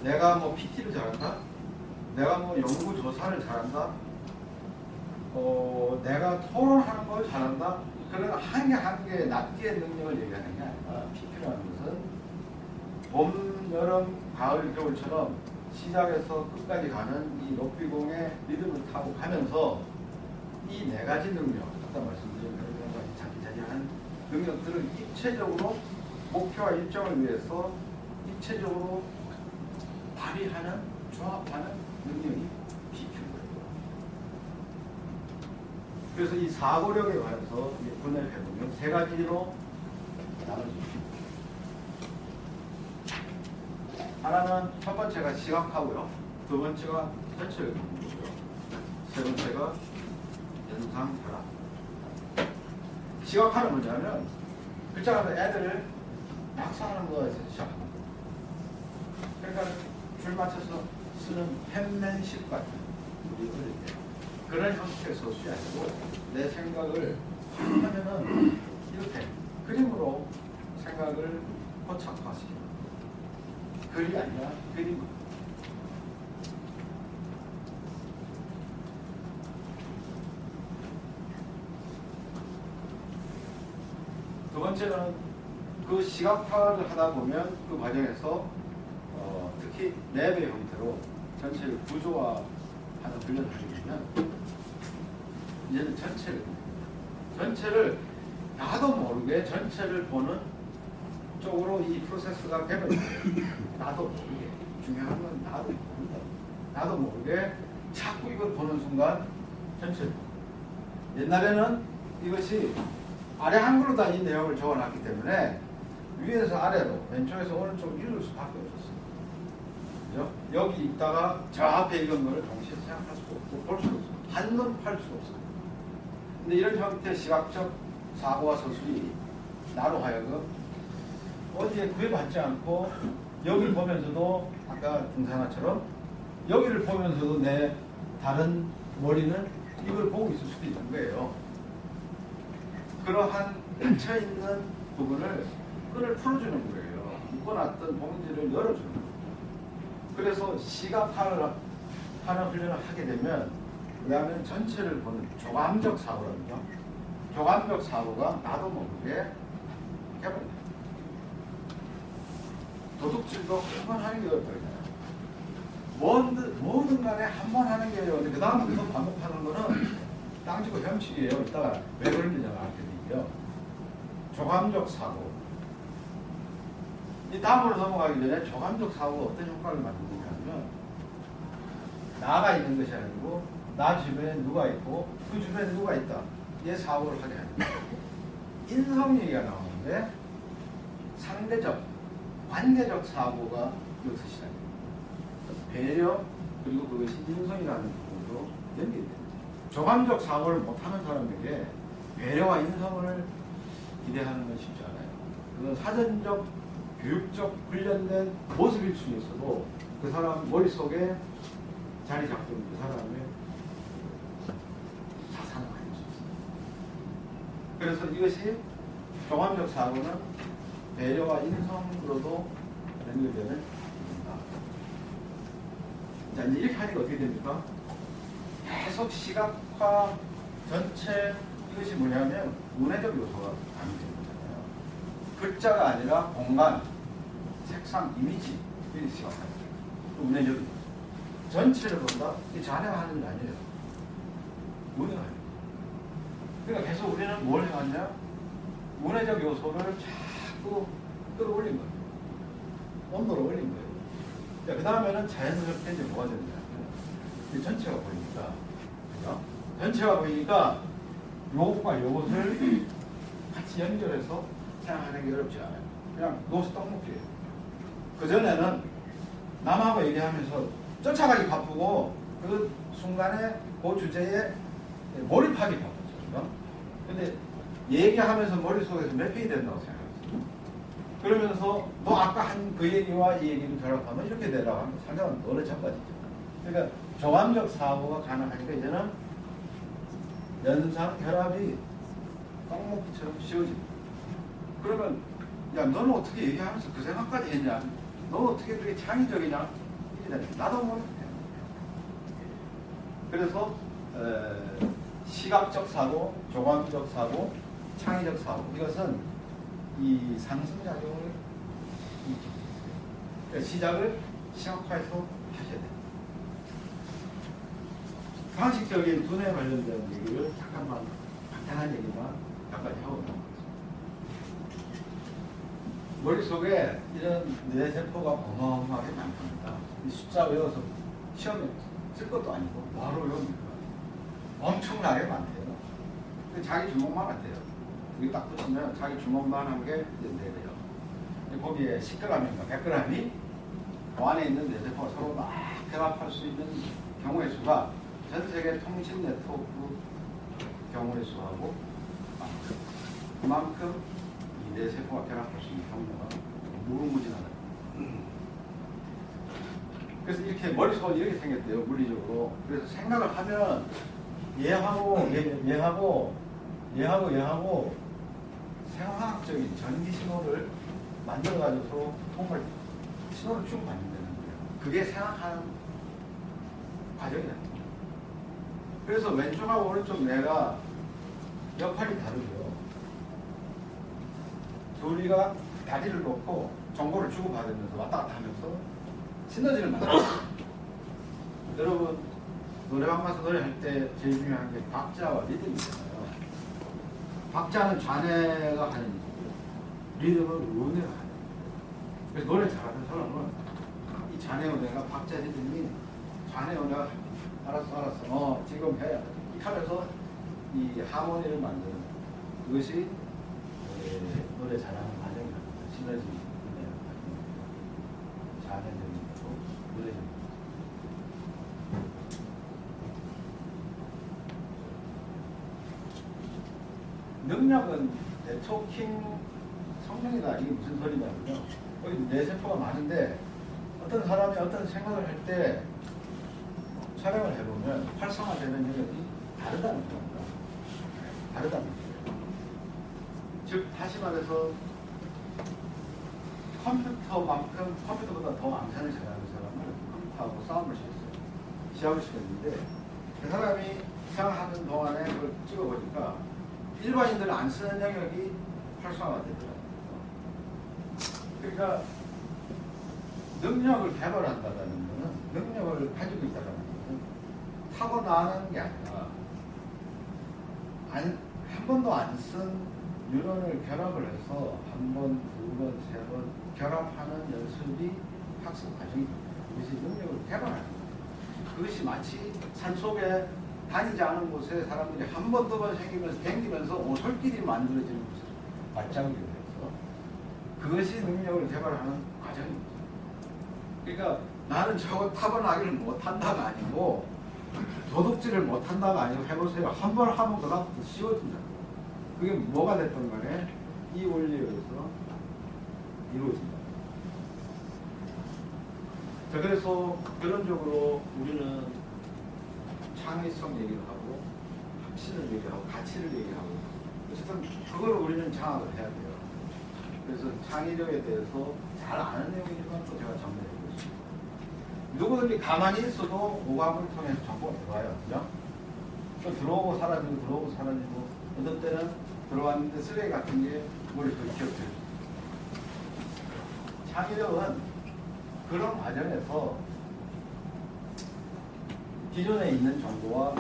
내가 뭐 PT를 잘한다? 내가 뭐 연구 조사를 잘한다? 내가 토론하는 걸 잘한다? 그런 한 개 낱개의 능력을 얘기하는 게 아니라 PQ라는 것은 봄, 여름, 가을, 겨울처럼 시작에서 끝까지 가는 이 높이공의 리듬을 타고 가면서 이 4가지 능력, 아까 말씀드린 그런 자기자기한 능력들을 입체적으로 목표와 일정을 위해서 입체적으로 발휘하는, 조합하는 능력이 PQ인 거예요. 그래서 이 사고력에 관해서 분해를 해보면 3가지로 나눠집니다. 하나는 첫 번째가 시각하고요. 두 번째가 전체를 보는 거고요. 세 번째가 연상 결합. 시각화는 뭐냐면 글자가 애들을 낙서하는 거에서 시작합니다. 그러니까 줄 맞춰서 쓰는 펜맨십 같은 우리 어릴 때 그런 형태에서 수야하고 내 생각을 하면은 이렇게 그림으로 생각을 포착화시킵니다. 글이 아니라 그림. 두 번째는 그 시각화를 하다 보면 그 과정에서 특히 랩의 형태로 전체를 구조화하는 훈련을 하게 되면 이제는 전체를 나도 모르게 전체를 보는 쪽으로 이 프로세스가 되면 나도 모르게 중요한 건 나도 모른다. 나도 모르게 자꾸 이걸 보는 순간 전체. 옛날에는 이것이 아래 한글로 다 이 내용을 적어놨기 때문에 위에서 아래로 왼쪽에서 오른쪽 읽을 수밖에 없었어요. 그죠? 여기 있다가 저 앞에 읽은 거를 동시에 생각할 수 없고 볼 수 없어요. 한눈 팔 수 없어요. 근데 이런 형태의 시각적 사고와 서술이 나로 하여금 어디에 구애받지 않고 여기를 보면서도 아까 등산화처럼 여기를 보면서도 내 다른 머리는 이걸 보고 있을 수도 있는 거예요. 그러한 닫혀있는 부분을 끈을 풀어주는 거예요. 묶어놨던 봉지를 열어주는 거예요. 그래서 시각하는 훈련을 하게 되면 그 다음에 전체를 보는 조감적 사고랍니다. 조감적 사고가 나도 모르게 해버립니다. 도둑질도 한 번 하는 게 어렵거든요. 뭐든 간에 한 번 하는 게 어려운데 그 다음에 계속 반복하는 거는 땅지고 형식이에요. 이따가 왜 그런지 제가 알려드릴게요. 조감적 사고. 이 다음으로 넘어가기 전에 조감적 사고가 어떤 효과를 만드느냐 하면 나가 있는 것이 아니고 나 주변에 누가 있고 그 주변에 누가 있다. 이 사고를 하게 하는 거예요. 인성 얘기가 나오는데 상대적, 관계적 사고가 여기서 시작합니다. 배려 그리고 그것이 인성이라는 부분으로 연결됩니다. 조감적 사고를 못하는 사람에게 배려와 인성을 기대하는 건 쉽지 않아요. 그건 사전적, 교육적 훈련된 모습일 수 있어도 그 사람 머릿속에 자리 잡고 있는 그 사람의 자산을 가질 수 있어요. 그래서 이것이 조감적 사고는 배려와 인성으로도 연결되는 겁니다. 자, 이제 이렇게 하니까 어떻게 됩니까? 계속 시각화 전체 이것이 뭐냐면 문해적 요소가 가미되는 거잖아요. 글자가 아니라 공간, 색상, 이미지 이렇게 시각화죠. 문해적 요소. 전체를 본다? 이 자네가 하는 게 아니에요. 문해가 아니에요. 그러니까 계속 우리는 뭘 해왔냐? 문해적 요소를 자꾸 끌어올린 거예요. 온도를 올린 거예요. 그 다음에는 자연스럽게 이제 뭐가 되느냐. 전체가 보이니까. 그죠? 전체가 보이니까 요것과 요것을 같이 연결해서 생각하는 게 어렵지 않아요. 그냥 노스 떡볶이에요. 그전에는 남하고 얘기하면서 쫓아가기 바쁘고 그 순간에 그 주제에 몰입하기 바쁘죠. 근데 얘기하면서 머릿속에서 몇 페이지 된다고 생각했어요. 그러면서 너 아까 한 그 얘기와 이 얘기를 결합하면 이렇게 되라고 하면 상당히 어려져가지죠. 그러니까 조감적 사고가 가능하니까 이제는 연상 결합이 떡볶이처럼 쉬워집니다. 그러면 야 너는 어떻게 얘기하면서 그 생각까지 했냐? 너는 어떻게 그렇게 창의적이냐? 나도 모르겠네. 그래서 시각적 사고, 조감적 사고, 창의적 사고 이것은 이 상승작용을 그러니까 시작을 시각화해서 하셔야 돼요. 상식적인 두뇌 관련된 얘기를 잠깐만 간단한 얘기만 잠깐 하고 넘어가겠습니다. 머릿속에 이런 뇌세포가 어마어마하게 많답니다. 이 숫자 외워서 시험에 쓸 것도 아니고 바로 외웁니다. 엄청나게 많대요. 자기 주먹만 같아요. 여기 딱 붙이면 자기 주먹만 한 게 이제 뇌래요. 거기에 10g인가 100g이 그 안에 있는 뇌세포가 서로 막 결합할 수 있는 경우의 수가 전 세계 통신 네트워크 경우의 수하고 그만큼 이 뇌세포가 결합할 수 있는 경우가 무궁무진하다. 그래서 이렇게 머릿속이 이렇게 생겼대요, 물리적으로. 그래서 생각을 하면 얘하고 생화학적인 전기 신호를 만들어가지고 통을 신호를 쭉 만든다는 거예요. 그게 생각하는 과정이다. 그래서 왼쪽하고 오른쪽 뇌가 역할이 다르죠. 둘이가 다리를 놓고 정보를 주고받으면서 왔다 갔다 하면서 시너지를 만들어요. 여러분 노래방 가서 노래할 때 제일 중요한 게 박자와 리듬이잖아요. 박자는 좌뇌가 하는 일이고요. 리듬은 우뇌가 하는 일이에요. 그래서 노래 잘하는 사람은 이 좌뇌 우뇌가 박자 리듬이 좌뇌 우뇌가 합니다. 알았어. 지금 해. 이렇게 하면서 이 하모니를 만드는 거예요. 그것이 노래 잘하는 과정이랍니다. 시너지 자연적인 거고 노래적인 능력은 네트워킹 성능이다. 이게 무슨 소리냐면요. 여기 뇌세포가 많은데 어떤 사람이 어떤 생각을 할 때 촬영을 해보면 활성화되는 능력이 다르다는 겁니다. 다르다는 거예요. 즉 다시 말해서 컴퓨터보다 더 암산을 잘하는 사람을 컴퓨터하고 싸움을 시켰어요. 시합을 시켰는데 그 사람이 생각하는 동안에 그걸 찍어보니까 일반인들은 안 쓰는 영역이 활성화가 되더라고요. 그러니까 능력을 개발한다는 것은 능력을 가지고 있다는 것은 타고나는 게 아니라 한 번도 안 쓴 뉴런을 결합을 해서 한 번, 두 번, 세 번 결합하는 연습이 학습 과정입니다. 그것이 능력을 개발하는 거예요. 그것이 마치 산속에 다니지 않은 곳에 사람들이 한 번, 두 번 생기면서 오솔길이 만들어지는 것을 발자국으로 해서 그것이 능력을 개발하는 과정입니다. 그러니까 나는 저거 타고나기를 못한다가 아니고 도둑질을 못한다가 아니고 해보세요. 한 번 하면 그다음부터 쉬워진다. 그게 뭐가 됐든 간에 이 원리에 의해서 이루어진다. 자, 그래서 결론적으로 우리는 창의성 얘기를 하고 확신을 얘기하고 가치를 얘기하고 어쨌든 그걸 우리는 장악을 해야 돼요. 그래서 창의력에 대해서 잘 아는 내용이지만 또 제가 정리해드리고 있습니다. 누구든지 가만히 있어도 오감을 통해서 정보가 들어와요. 그죠? 또 들어오고 사라지고 어떤 때는 들어왔는데 쓰레기 같은 게 머릿속에 기억돼요. 창의력은 그런 과정에서 기존에 있는 정보와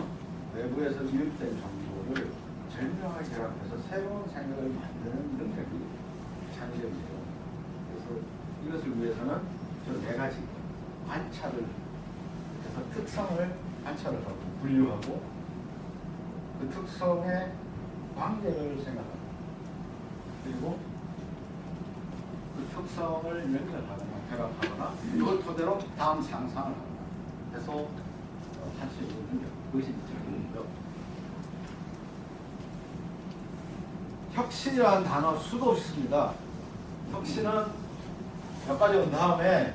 외부에서 유입된 정보를 절묘하게 결합해서 새로운 생각을 만드는 능력이 창의력이에요. 그래서 이것을 위해서는 저 네 가지 관찰을 해서 특성을 관찰을 하고 분류하고 그 특성의 관계를 생각합니다. 그리고 그 특성을 연결하거나 결합하거나 이걸 토대로 다음 상상을 하거나 해서 할 수 있는 능력, 그것이 능력이고요. 혁신이라는 단어 수도 없이 씁니다. 혁신은 몇 가지 온 다음에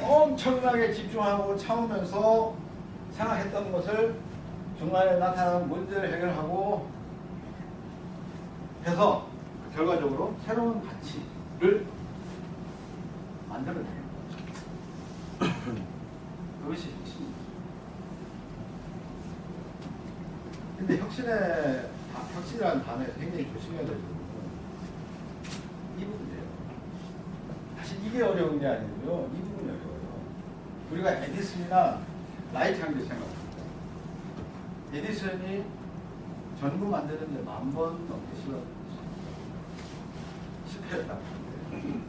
엄청나게 집중하고 참으면서 생각했던 것을 중간에 나타나는 문제를 해결하고 해서 결과적으로 새로운 가치를 만들어내는 거죠. 그것이 혁신입니다. 근데 혁신이라는 단어에 굉장히 조심해야 될 부분은 이 부분이에요. 사실 이게 어려운 게 아니고요. 이 부분이 어려워요. 우리가 에디슨이나 라이트 한개 생각합니다. 에디슨이 전구 만드는데 10,000번 넘게 실패했다고 하는데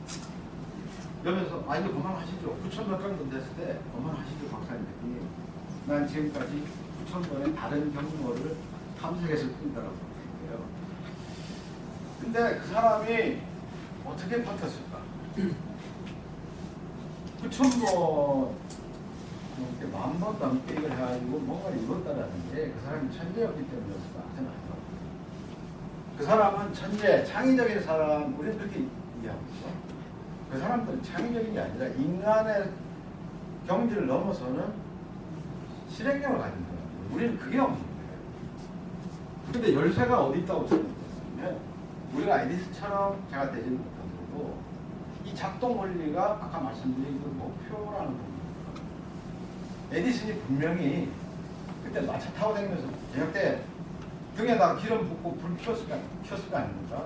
그러면서 이거 그만하시죠. 9,000번 정도 됐을 때 그만하시죠 박사님 했더니 난 지금까지 9,000번의 다른 경로를 탐색했을 뿐이다라고 생각해요. 근데 그 사람이 어떻게 버텼을까? 9,000번 넘게 10,000번 넘게 이걸 해가지고 뭔가를 이뤘다라는 게 그 사람이 천재였기 때문이었을까 생각해요. 그 사람은 천재, 창의적인 사람, 우리는 그렇게 이해하고 있어. 그 사람들은 창의적인 게 아니라 인간의 경지를 넘어서는 실행력을 가진 거예요. 우리는 그게 없는 거예요. 근데 열쇠가 어디 있다고 생각하면 우리가 에디슨처럼 제가 되지는 못하더라도 이 작동 원리가 아까 말씀드린 그 목표라는 부분입니다. 에디슨이 분명히 그때 마차 타고 다니면서 저녁 때 등에다가 기름 붓고 불 켰을 거 아닙니까?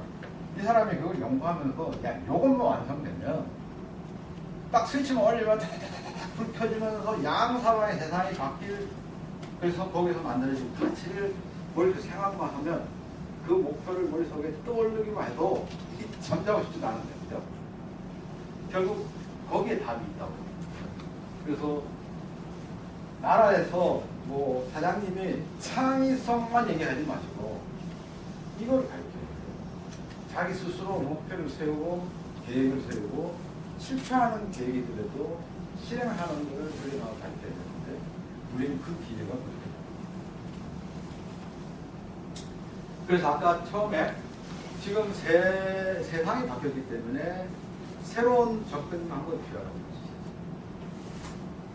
이 사람이 그걸 연구하면서 야 요것만 완성되면 딱 스위치만 올리면 불 켜지면서 양사방의 세상이 바뀔 그래서 거기서 만들어진 가치를 머릿속에 생각만 하면 그 목표를 머릿속에 떠올리기만 해도 잠자고 싶지도 않은데 그죠? 결국 거기에 답이 있다고. 그래서 나라에서 뭐 사장님이 창의성만 얘기하지 마시고 이걸 가르쳐야 돼요. 자기 스스로 목표를 세우고 계획을 세우고 실패하는 계획이더라도 실행하는 것을 우리가 가르쳐야 되는데 우리는 그 기회가 없어요. 그래서 아까 처음에 지금 세상이 바뀌었기 때문에 새로운 접근 방법이 필요하다고 했어요.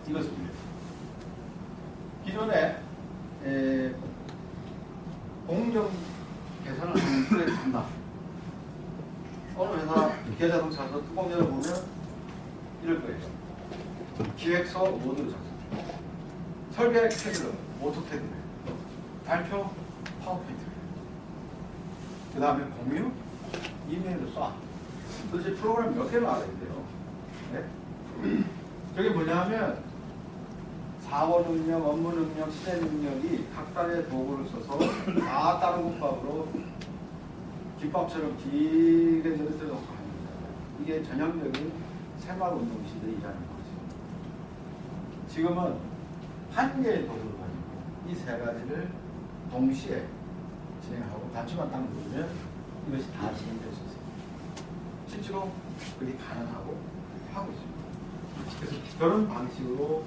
이것을 기존에 공정 개선을 하는 프로젝트 한다. 어느 회사 기아자동차에서 뚜껑 열어보면 이럴 거예요. 기획서 워드로 작성, 설계 캐들러 오토캐드예요. 발표 파워포인트예요. 그 다음에 공유 이메일로 쏴. 도대체 프로그램 몇 개를 알아야 돼요? 네? 저게 뭐냐면 사고 능력, 업무 능력, 시대 능력이 각각의 도구를 써서 다 다른 국밥으로 김밥처럼 길게 늘어뜨려 놓고 합니다. 이게 전형적인 생활운동 시대이라는 거죠. 지금은 한 개의 도구를 가지고 이 세 가지를 동시에 진행하고 단추만 딱 누르면 이것이 다 진행될 수 있습니다. 실제로 그게 가능하고 하고 있습니다. 그래서 그런 방식으로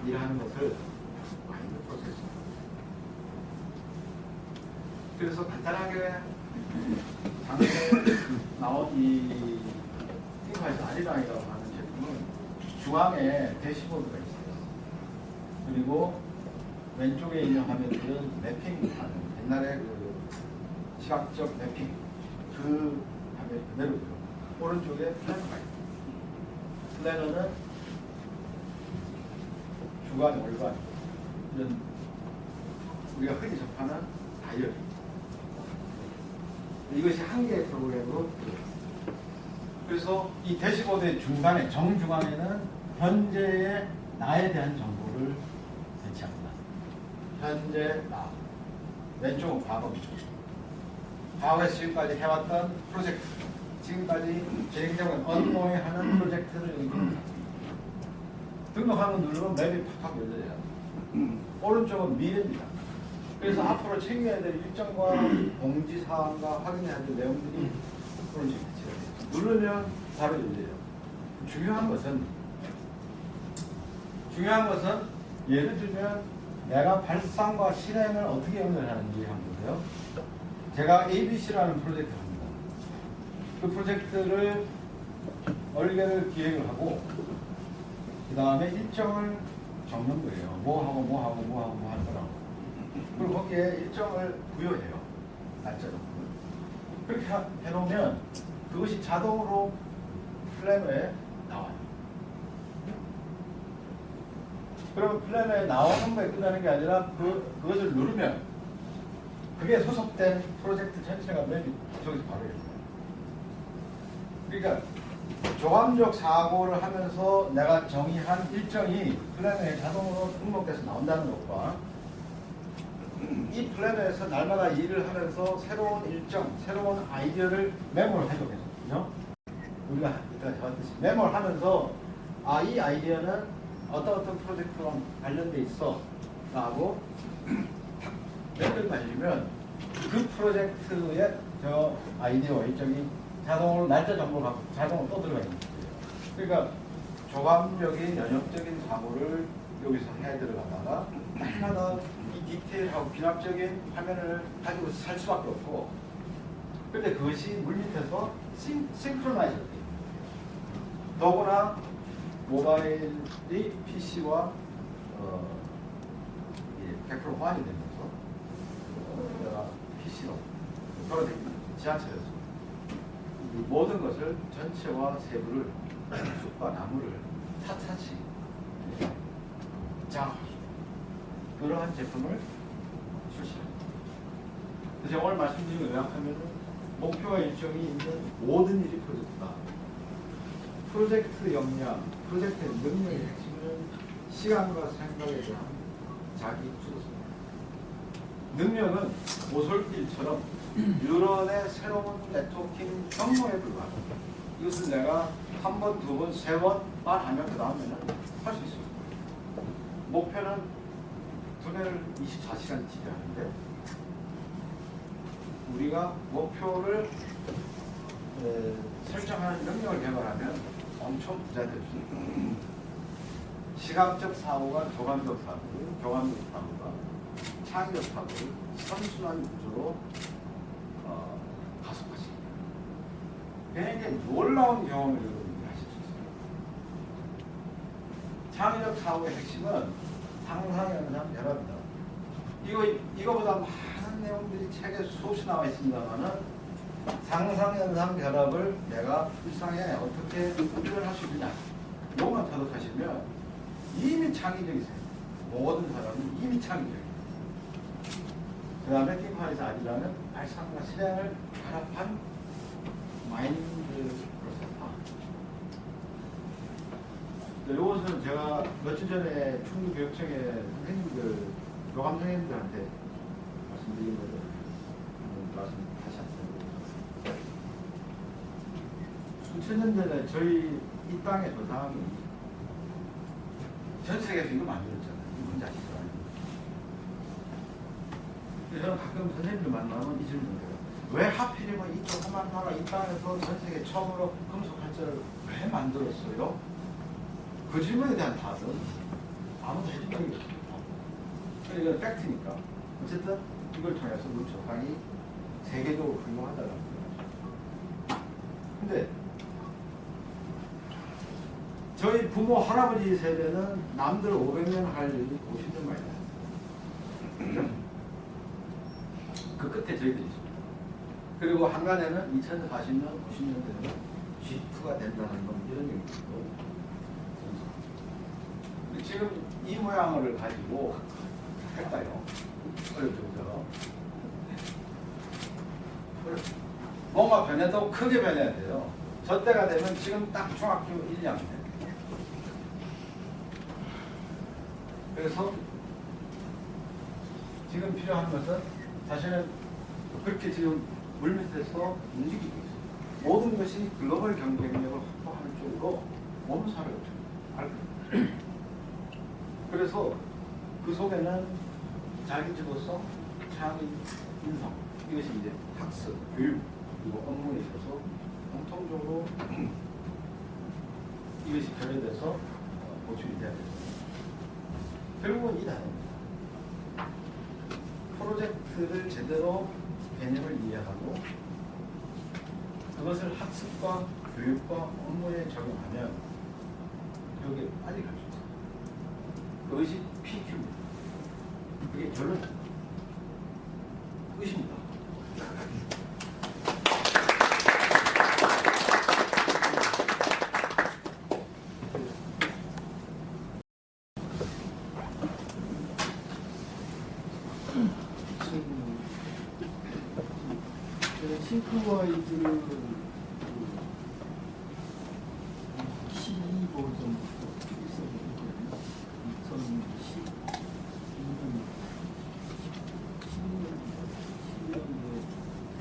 일하는 것을 마인드 프로세스. 그래서 간단하게 작년에 나온 이 띵파에서 아리랑이라고 하는 제품은 중앙에 대시보드가 있어요. 그리고 왼쪽에 있는 화면들은 매핑하는 옛날에 그 시각적 매핑 그 화면 그대로고요. 오른쪽에 플래너가 있어요. 플래너는 주간, 월간 이런 우리가 흔히 접하는 다이어리 이것이 한 개의 프로그램으로 그래서 이 대시보드의 중간에 정중앙에는 현재의 나에 대한 정보를 배치합니다. 현재 나 왼쪽은 과거입니다. 과거에서 지금까지 해왔던 프로젝트 지금까지 진행되고 언고잉 하는 프로젝트를 여기 등록하는 누르면 맵이 팍팍 열려요. 오른쪽은 미래입니다. 그래서 앞으로 챙겨야 될 일정과 공지사항과 확인해야 될 내용들이 오른쪽에 배치가 돼요. 누르면 바로 열려요. 중요한 것은 예를 들면 내가 발상과 실행을 어떻게 연결하는지 한번 보세요. 제가 ABC라는 프로젝트를 합니다. 그 프로젝트를 얼개를 기획을 하고 그 다음에 일정을 적는 거예요. 뭐 하고 할 거라고. 그리고 거기에 일정을 부여해요. 날짜로. 그렇게 해놓으면 그것이 자동으로 플래너에 나와요. 그럼 플래너에 나오는 거에 끝나는 게 아니라 그것을 누르면 그게 소속된 프로젝트 전체가 맵이 저기서 바로 열려요. 그러니까 조감적 사고를 하면서 내가 정의한 일정이 플래너에 자동으로 등록돼서 나온다는 것과 이 플래너에서 날마다 일을 하면서 새로운 일정, 새로운 아이디어를 메모를 하죠. 계속. 우리가 이따 해봤듯이 메모를 하면서 이 아이디어는 어떤 프로젝트랑 관련돼 있어 라고 연결만 해주면 그 프로젝트의 저 아이디어 일정이 자동으로 날짜 정보를 갖고 자동으로 또 들어가 있는 거예요. 그러니까 조감적인 연역적인 사고를 여기서 해야 들어가다가 날마다 이 디테일하고 비납적인 화면을 가지고 살 수밖에 없고 근데 그것이 물밑에서 싱크로나이즈 돼요. 더구나 모바일이 PC와 100% 호환이 되면서 내가 PC로 돌아다니는 지하철에서 이 모든 것을 전체와 세부를 숲과 나무를 샅샅이 장악할 수 있는 그러한 제품을 출시합니다. 그래서 오늘 말씀드린 걸 요약하면 목표와 일정이 있는 모든 일이 프로젝트다. 프로젝트 역량, 프로젝트의 능력의 핵심은 시간과 생각에 대한 자기 주도성입니다. 능력은 오솔길처럼 뉴런의 새로운 네트워킹 경로에 불과합니다. 이것은 내가 한 번, 두 번, 세 번만 하면 그 다음에는 할 수 있습니다. 목표는 두뇌를 24시간치게 하는데 우리가 목표를 설정하는 능력을 개발하면 엄청 부자 될 수 있고 시각적 사고가 조감적 사고, 교감적 사고가 창의적 사고를 선순환 구조로 가속화시킵니다. 굉장히 놀라운 경험을 여러분들이 하실 수 있어요. 창의적 사고의 핵심은 상상연상 결합이다. 이거보다 많은 내용들이 책에 수없이 나와 있습니다만은 상상연상 결합을 내가 일상에 어떻게 구현할 수 있느냐 이것만 터득하시면 이미 창의적이세요. 모든 사람은 이미 창의적이에요. 그 다음에 킹파이스 아리라는 발상과 실행을 결합한 마인드 프로세스. 이것은 제가 며칠 전에 충북교육청의 선생님들, 교감 선생님들한테 말씀드린 거를 말씀 다시 한번 드리겠습니다. 수천 년 전에 저희 이 땅의 조상이 전 세계에서 이거 만들었잖아요. 이거 뭔지 아시죠? 저는 가끔 선생님들 만나면 이 질문을 해요. 왜 하필이면 이 조그만 나라 이 땅에서 전 세계 처음으로 금속 활자를 왜 만들었어요? 그 질문에 대한 답은 아무도 해준 적이 없어요. 이건 팩트니까. 어쨌든 이걸 통해서 우리 조상이 세계적으로 훌륭하다는 거죠. 근데 저희 부모 할아버지 세대는 남들 500년 할 일을 50년 많이 했어요. 그 끝에 저희들이 있습니다. 그리고 한간에는 2040년, 90년 되면 G2가 된다는 건 이런 얘기고 지금 이 모양을 가지고 할까요? 어렵죠, 그죠? 뭔가 변해도 크게 변해야 돼요. 저 때가 되면 지금 딱 중학교 1, 2학년. 그래서 지금 필요한 것은 사실은 그렇게 지금 물밑에서 움직이고 있어요. 모든 것이 글로벌 경쟁력을 확보하는 쪽으로 몸을 사려고 해요. 그래서 그 속에는 자기주도성, 창의, 인성 이것이 이제 학습, 교육 그리고 업무에 있어서 공통적으로 이것이 결여돼서 보충이 돼야 됩니다. 결국은 이 단어입니다. 프로젝트를 제대로 개념을 이해하고 그것을 학습과 교육과 업무에 적용하면 여기에 빨리 갈 수 있어요. 그것이 PQ입니다. 그게 결론입니다. 끝입니다. 싱크와이즈를 12버전부터 있었거든요. 2012년 12년도에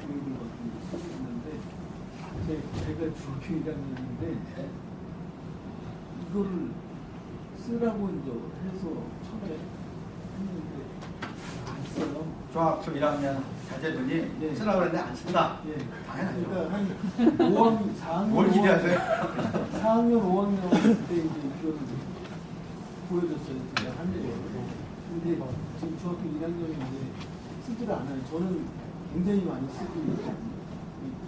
교육을 맡은 게 있었는데 제가 중학교 1학년인데 이거를 쓰라고 이제 해서 처음에 했는데 안 써요. 중학교 1학년 자제분이 네. 쓰라고 그랬는데 안 쓴다. 예. 당연하죠. 그러니까 한 5학년, 4학년, 뭘 기대하세요? 4학년, 5학년 때 이제 이걸 보여줬어요. 제가 한 일이. 근데 지금 중학교 1학년인데 쓰지를 않아요. 저는 굉장히 많이 쓰고 있고,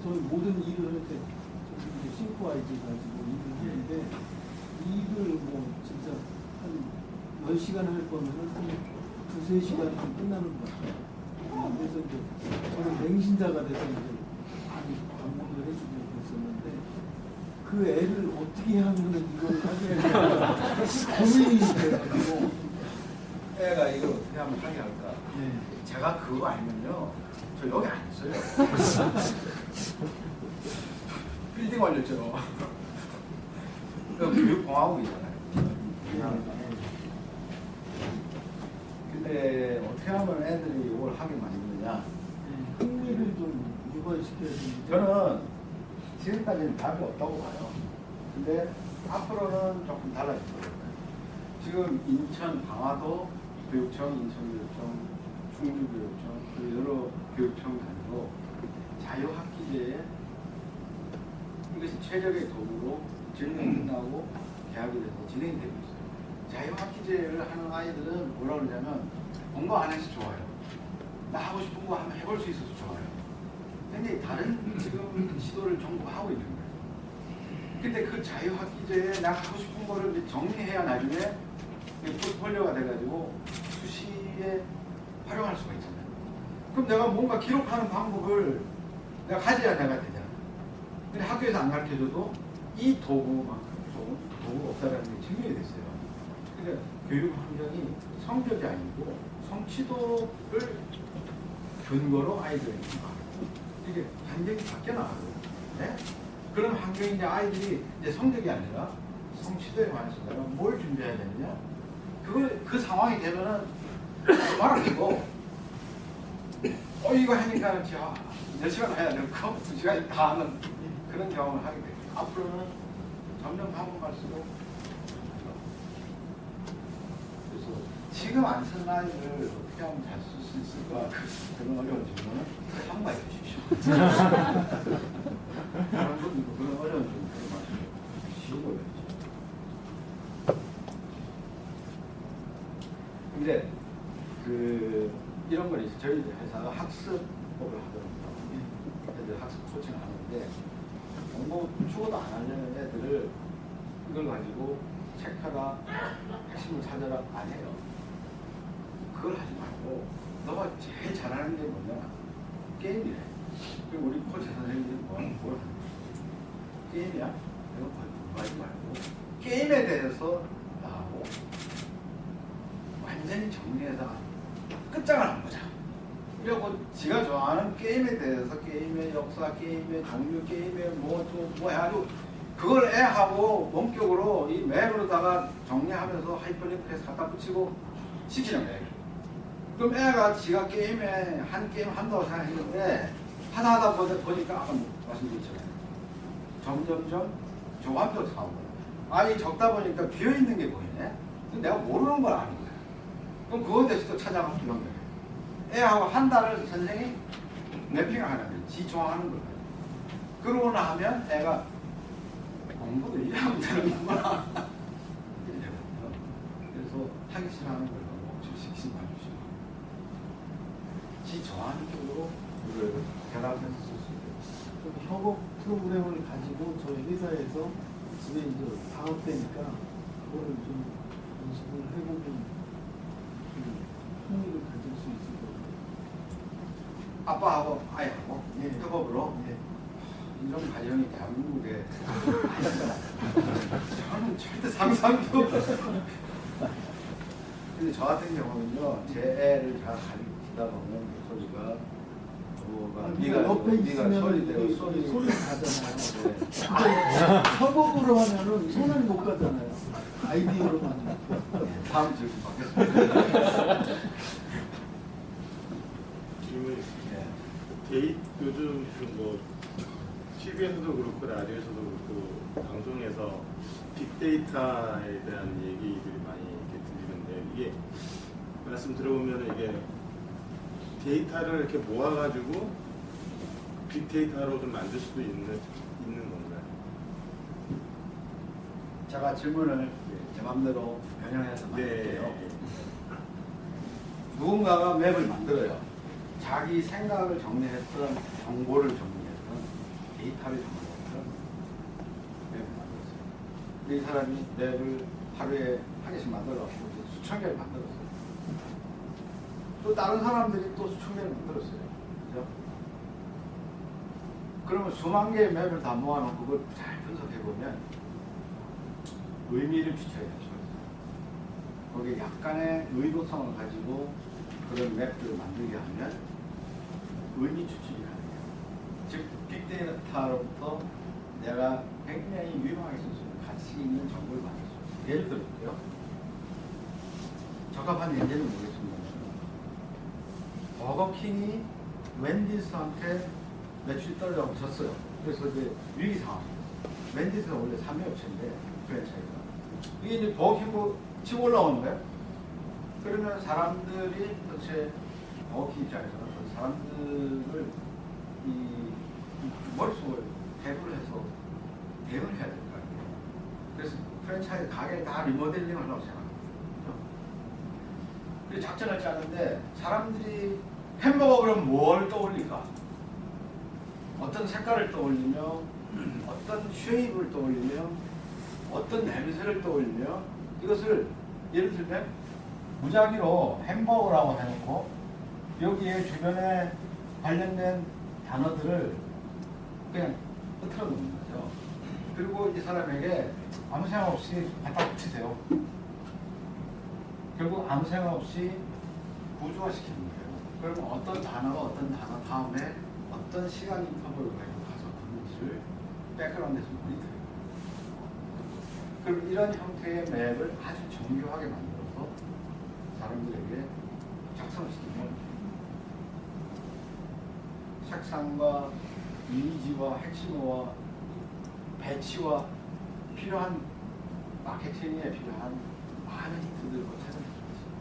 저희 모든 일을 할 때 싱크와이즈 가지고 일을 하는데, 일을 뭐 진짜 한 10시간 할 거면은 한 2~3시간 하면 끝나는 것 같아요. 그래서 이제 저는 맹신자가 돼서 이제 많이 방문을 해주고 그랬었는데 그 애를 어떻게 하면은 이걸 하게 고민이 돼가지고 애가 이걸 어떻게 하면 하게 할까? 네. 제가 그거 알면요, 저 여기 안 있어요. 빌딩 완료죠. 교육공화국이잖아요. 근데 어떻게 하면 애들이 이걸 하게 만드느냐? 흥미를 좀 유발시켜야 되는데 저는 지금까지는 답이 없다고 봐요. 근데 앞으로는 조금 달라질 거예요. 지금 인천 강화도 교육청, 인천교육청, 충주교육청, 그리고 여러 교육청 단위로 자유학기제에 이것이 최적의 도구로 질문이 끝나고 개학이 돼서 진행이 되고 있어요. 자유학기제를 하는 아이들은 뭐라 그러냐면 공부 안 해서 좋아요. 나 하고 싶은 거 한번 해볼 수 있어서 좋아요. 근데 다른 지금 시도를 전부 하고 있는 거예요. 근데 그 자유학기제에 내가 하고 싶은 거를 이제 정리해야 나중에 포트폴리오가 돼가지고 수시에 활용할 수가 있잖아요. 그럼 내가 뭔가 기록하는 방법을 내가 가져야 내가 되잖아. 근데 학교에서 안 가르쳐줘도 이 도구만큼 좋은 도구가 없다는 게 증명이 됐어요. 그러니까 교육 환경이 성적이 아니고 성취도를 근거로 아이들이 이게 환경이 바뀌어 나가거든요. 네? 그런 환경이 이제 아이들이 이제 성적이 아니라 성취도에 관해서 내가 뭘 준비해야 되느냐? 그 상황이 되면은 말아주고 이거 하니까 자, 몇 시간 해야 되고 2시간 다 하는 그런 경험을 하게 돼요. 앞으로는 점점 하고 갈수록 그래서 지금 안 쓰는 아이를 어떻게 하면 잘 쓸 수 있을까 그런 어려운 질문은 참고해 주십시오. 다른 분들도 그런 어려운 질문을 많이 쉬워요. 근데 이런 건 있어요. 저희 회사가 학습법을 하더라고요. 애들 학습 코칭을 하는데 공부 추구도 안 하려는 애들을 이걸 가지고 체크하라, 핵심을 찾아라 안 해요. 그걸 하지 말고 너가 제일 잘하는 게 뭐냐? 게임이래. 그리고 우리 코치 선생님들이 뭘 하는 거야? 게임이야? 이거 공부하지 말고 게임에 대해서 나하고 완전히 정리해서 끝장을 안 보자. 그리고 지가 좋아하는 게임에 대해서 게임의 역사, 게임의 종류, 게임의 뭐 해가지고 그걸 애하고 원격으로 이 맵으로다가 정리하면서 하이퍼링크해서 갖다 붙이고 시키는 거예요. 그럼 애가 지가 게임에 한 게임 한다고 생각했는데 하다 보니까 아까 말씀드렸잖아요. 점점점 조합도 사오고 아니 적다 보니까 비어있는 게 보이네. 내가 모르는 걸 아는 거야. 그럼 그거에 대해서 또 찾아가면 이런 거예요. 애하고 한 달을 선생님이 맵핑을 하는 거예요. 지 좋아하는 거예요. 그러고 나면 애가 공부도 이해하면 되는구나. 그래서 하기 싫어하는 걸 멈춰시키지 마십시오. 지 좋아하는 쪽으로 이걸 결합해서 쓸 수 있어요. 협업 프로그램을 가지고 저희 회사에서 집에 이제 방학 때니까 그거를 좀 연습을 해보면 흥미를 가질 수 있을 거예요. 아빠하고 아이하고 협업으로 이런 과정이 대한민국에 저는 절대 상상도 근데 저 같은 경우는요 제 애를 잘 가르치다 보면 소리가 네가 옆에 있으면 손이 가잖아요. 협업으로 하면은 손을 못 가잖아요. 아이디어로만. 다음 질문 받겠습니다. 질문이 있습니다. 요즘 뭐 TV에서도 그렇고 라디오에서도 그렇고 방송에서 빅데이터에 대한 얘기들이 많이 이렇게 들리는데 이게 말씀 들어보면 이게 데이터를 이렇게 모아가지고 빅데이터로 좀 만들 수도 있는 건가요? 제가 질문을 제 마음대로 변형해서 만들게요. 누군가가 맵을 만들어요. 자기 생각을 정리했던 정보를 정리했던 데이터를 정리했던 맵을 만들었어요. 근데 이 사람이 맵을 하루에 한 개씩 만들어서 수천 개를 만들었어요. 또 다른 사람들이 또 수천 개를 만들었어요. 그죠? 그러면 수만 개의 맵을 다 모아놓고 그걸 잘 분석해보면 의미를 추출해야 되죠. 거기에 약간의 의도성을 가지고 그런 맵들을 만들게 하면 의미 추출이 가능해요. 즉, 빅데이터로부터 내가 굉장히 유용하게 쓸 수 있는 가치 있는 정보를 만들 수 있어요. 예를 들어볼게요. 적합한 예제는 모르겠습니다. 버거킹이 웬디스한테 매출이 떨어져서 졌어요. 그래서 이제 위기 상황이에요. 웬디스는 원래 3위 업체인데 프랜차이즈가. 이게 이제 버거킹 치고 올라오는 거예요. 그러면 사람들이 도대체 어기 입장에서는 그 사람들을 이 머릿속을 해부를 해서 대응을 해야 될 거 아니에요. 그래서 프랜차이즈 가게를 다 리모델링 하려고 생각합니다. 그래서 작전을 짜는데 사람들이 햄버거 그러면 뭘 떠올릴까? 어떤 색깔을 떠올리며 어떤 쉐입을 떠올리며 어떤 냄새를 떠올리며 이것을 예를 들면 무작위로 햄버거라고 해놓고 여기에 주변에 관련된 단어들을 그냥 흐트러 놓는 거죠. 그리고 이 사람에게 아무 생각 없이 갖다 붙이세요. 결국 아무 생각 없이 구조화시키는 거예요. 그러면 어떤 단어가 어떤 단어 다음에 어떤 시간 인터벌을 가서 그런지를 백그라운드에서 모니터링. 그럼 이런 형태의 맵을 아주 정교하게 만들어서 사람들에게 작성을 시키면 색상과 이미지와 핵심어와 배치와 필요한 마케팅에 필요한 많은 힌트들을 찾아낼 수 있어요.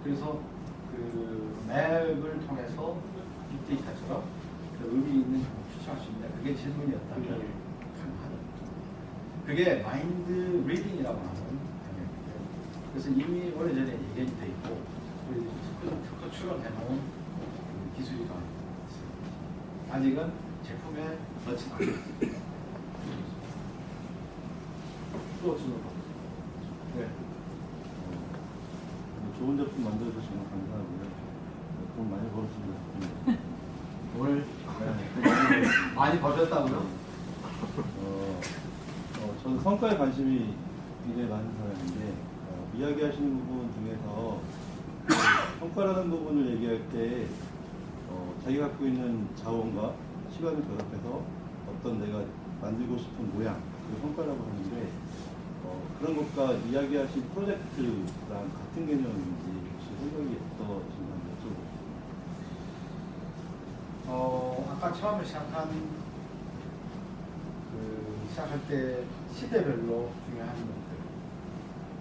그래서 그 맵을 통해서 빅데이터처럼 의미 있는 정보 추천할 수 있는데 그게 질문이었다면 가능하다. 그게 마인드 리딩이라고 하는 단계인데 그래서 이미 오래전에 얘기돼 있고 우리 특허 출원해놓은 그 기술이 있습니다. 아직은 제품에 넣지 않았습니다. 또 어떤 거? 네. 좋은 제품 만들어주셔서 정말 감사하고요. 돈 많이 벌었습니다. 오늘 많이 버셨다고요? 저는 성과에 관심이 굉장히 많은 사람인데 이야기하시는 부분 중에서 성과라는 부분을 얘기할 때 자기가 갖고 있는 자원과 시간을 결합해서 어떤 내가 만들고 싶은 모양 그 성과라고 하는데 그런 것과 이야기하신 프로젝트랑 같은 개념인지 혹시 생각이 어떠신지 여쭤보겠습니다. 아까 처음에 시작할 때 시대별로 중요한 것들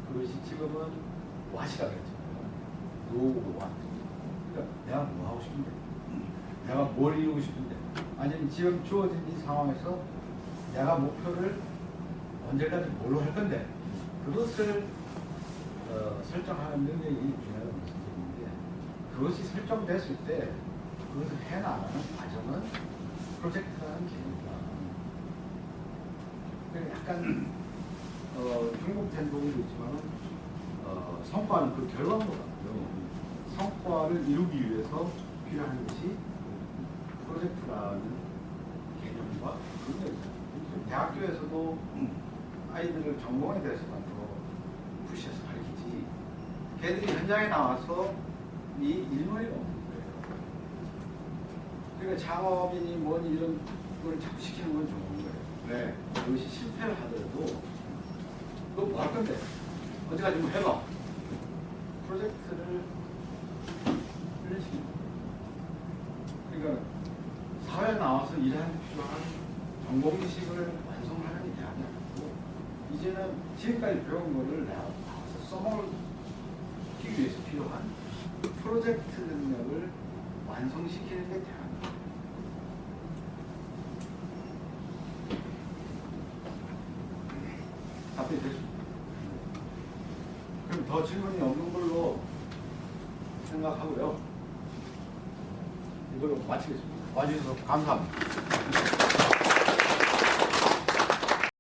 그것이 지금은 와시가 됐잖아요. 노와. 그러니까 내가 뭐 하고 싶은데, 내가 뭘 이루고 싶은데, 아니면 지금 주어진 이 상황에서 내가 목표를 언제까지 뭘로 할 건데 그것을 설정하는 능력이 중요하다고 말씀드리는데 그것이 설정됐을 때 그것을 해나가는 과정은 프로젝트라는 개념이다. 약간 중복된 부분도 있지만 성과는 그 결과물 같고요. 성과를 이루기 위해서 필요한 것이 프로젝트라는 개념과 능력이다. 대학교에서도 아이들을 전공에 대해서만 더 푸시해서 가르치지 걔들이 현장에 나와서 이 일머리가 없는 거예요. 그러니까 창업이니 뭐니 이런 걸 자꾸 시키는 건 좋은 거예요. 왜? 이것이 실패를 하더라도 너 뭐 할 건데? 어디까지 뭐 해봐. 프로젝트를 시키는 거예요. 그러니까 사회에 나와서 일하는 필요한 전공지식을 완성하는 게 아니고 이제는 지금까지 배운 거를 내가 나와서 써먹기 위해서 필요한 프로젝트 능력을 완성시키는 게 대안이에요. 답변이 됐습니다. 그럼 더 질문이 없는 걸로 생각하고요. 이걸로 마치겠습니다. 와주셔서 감사합니다.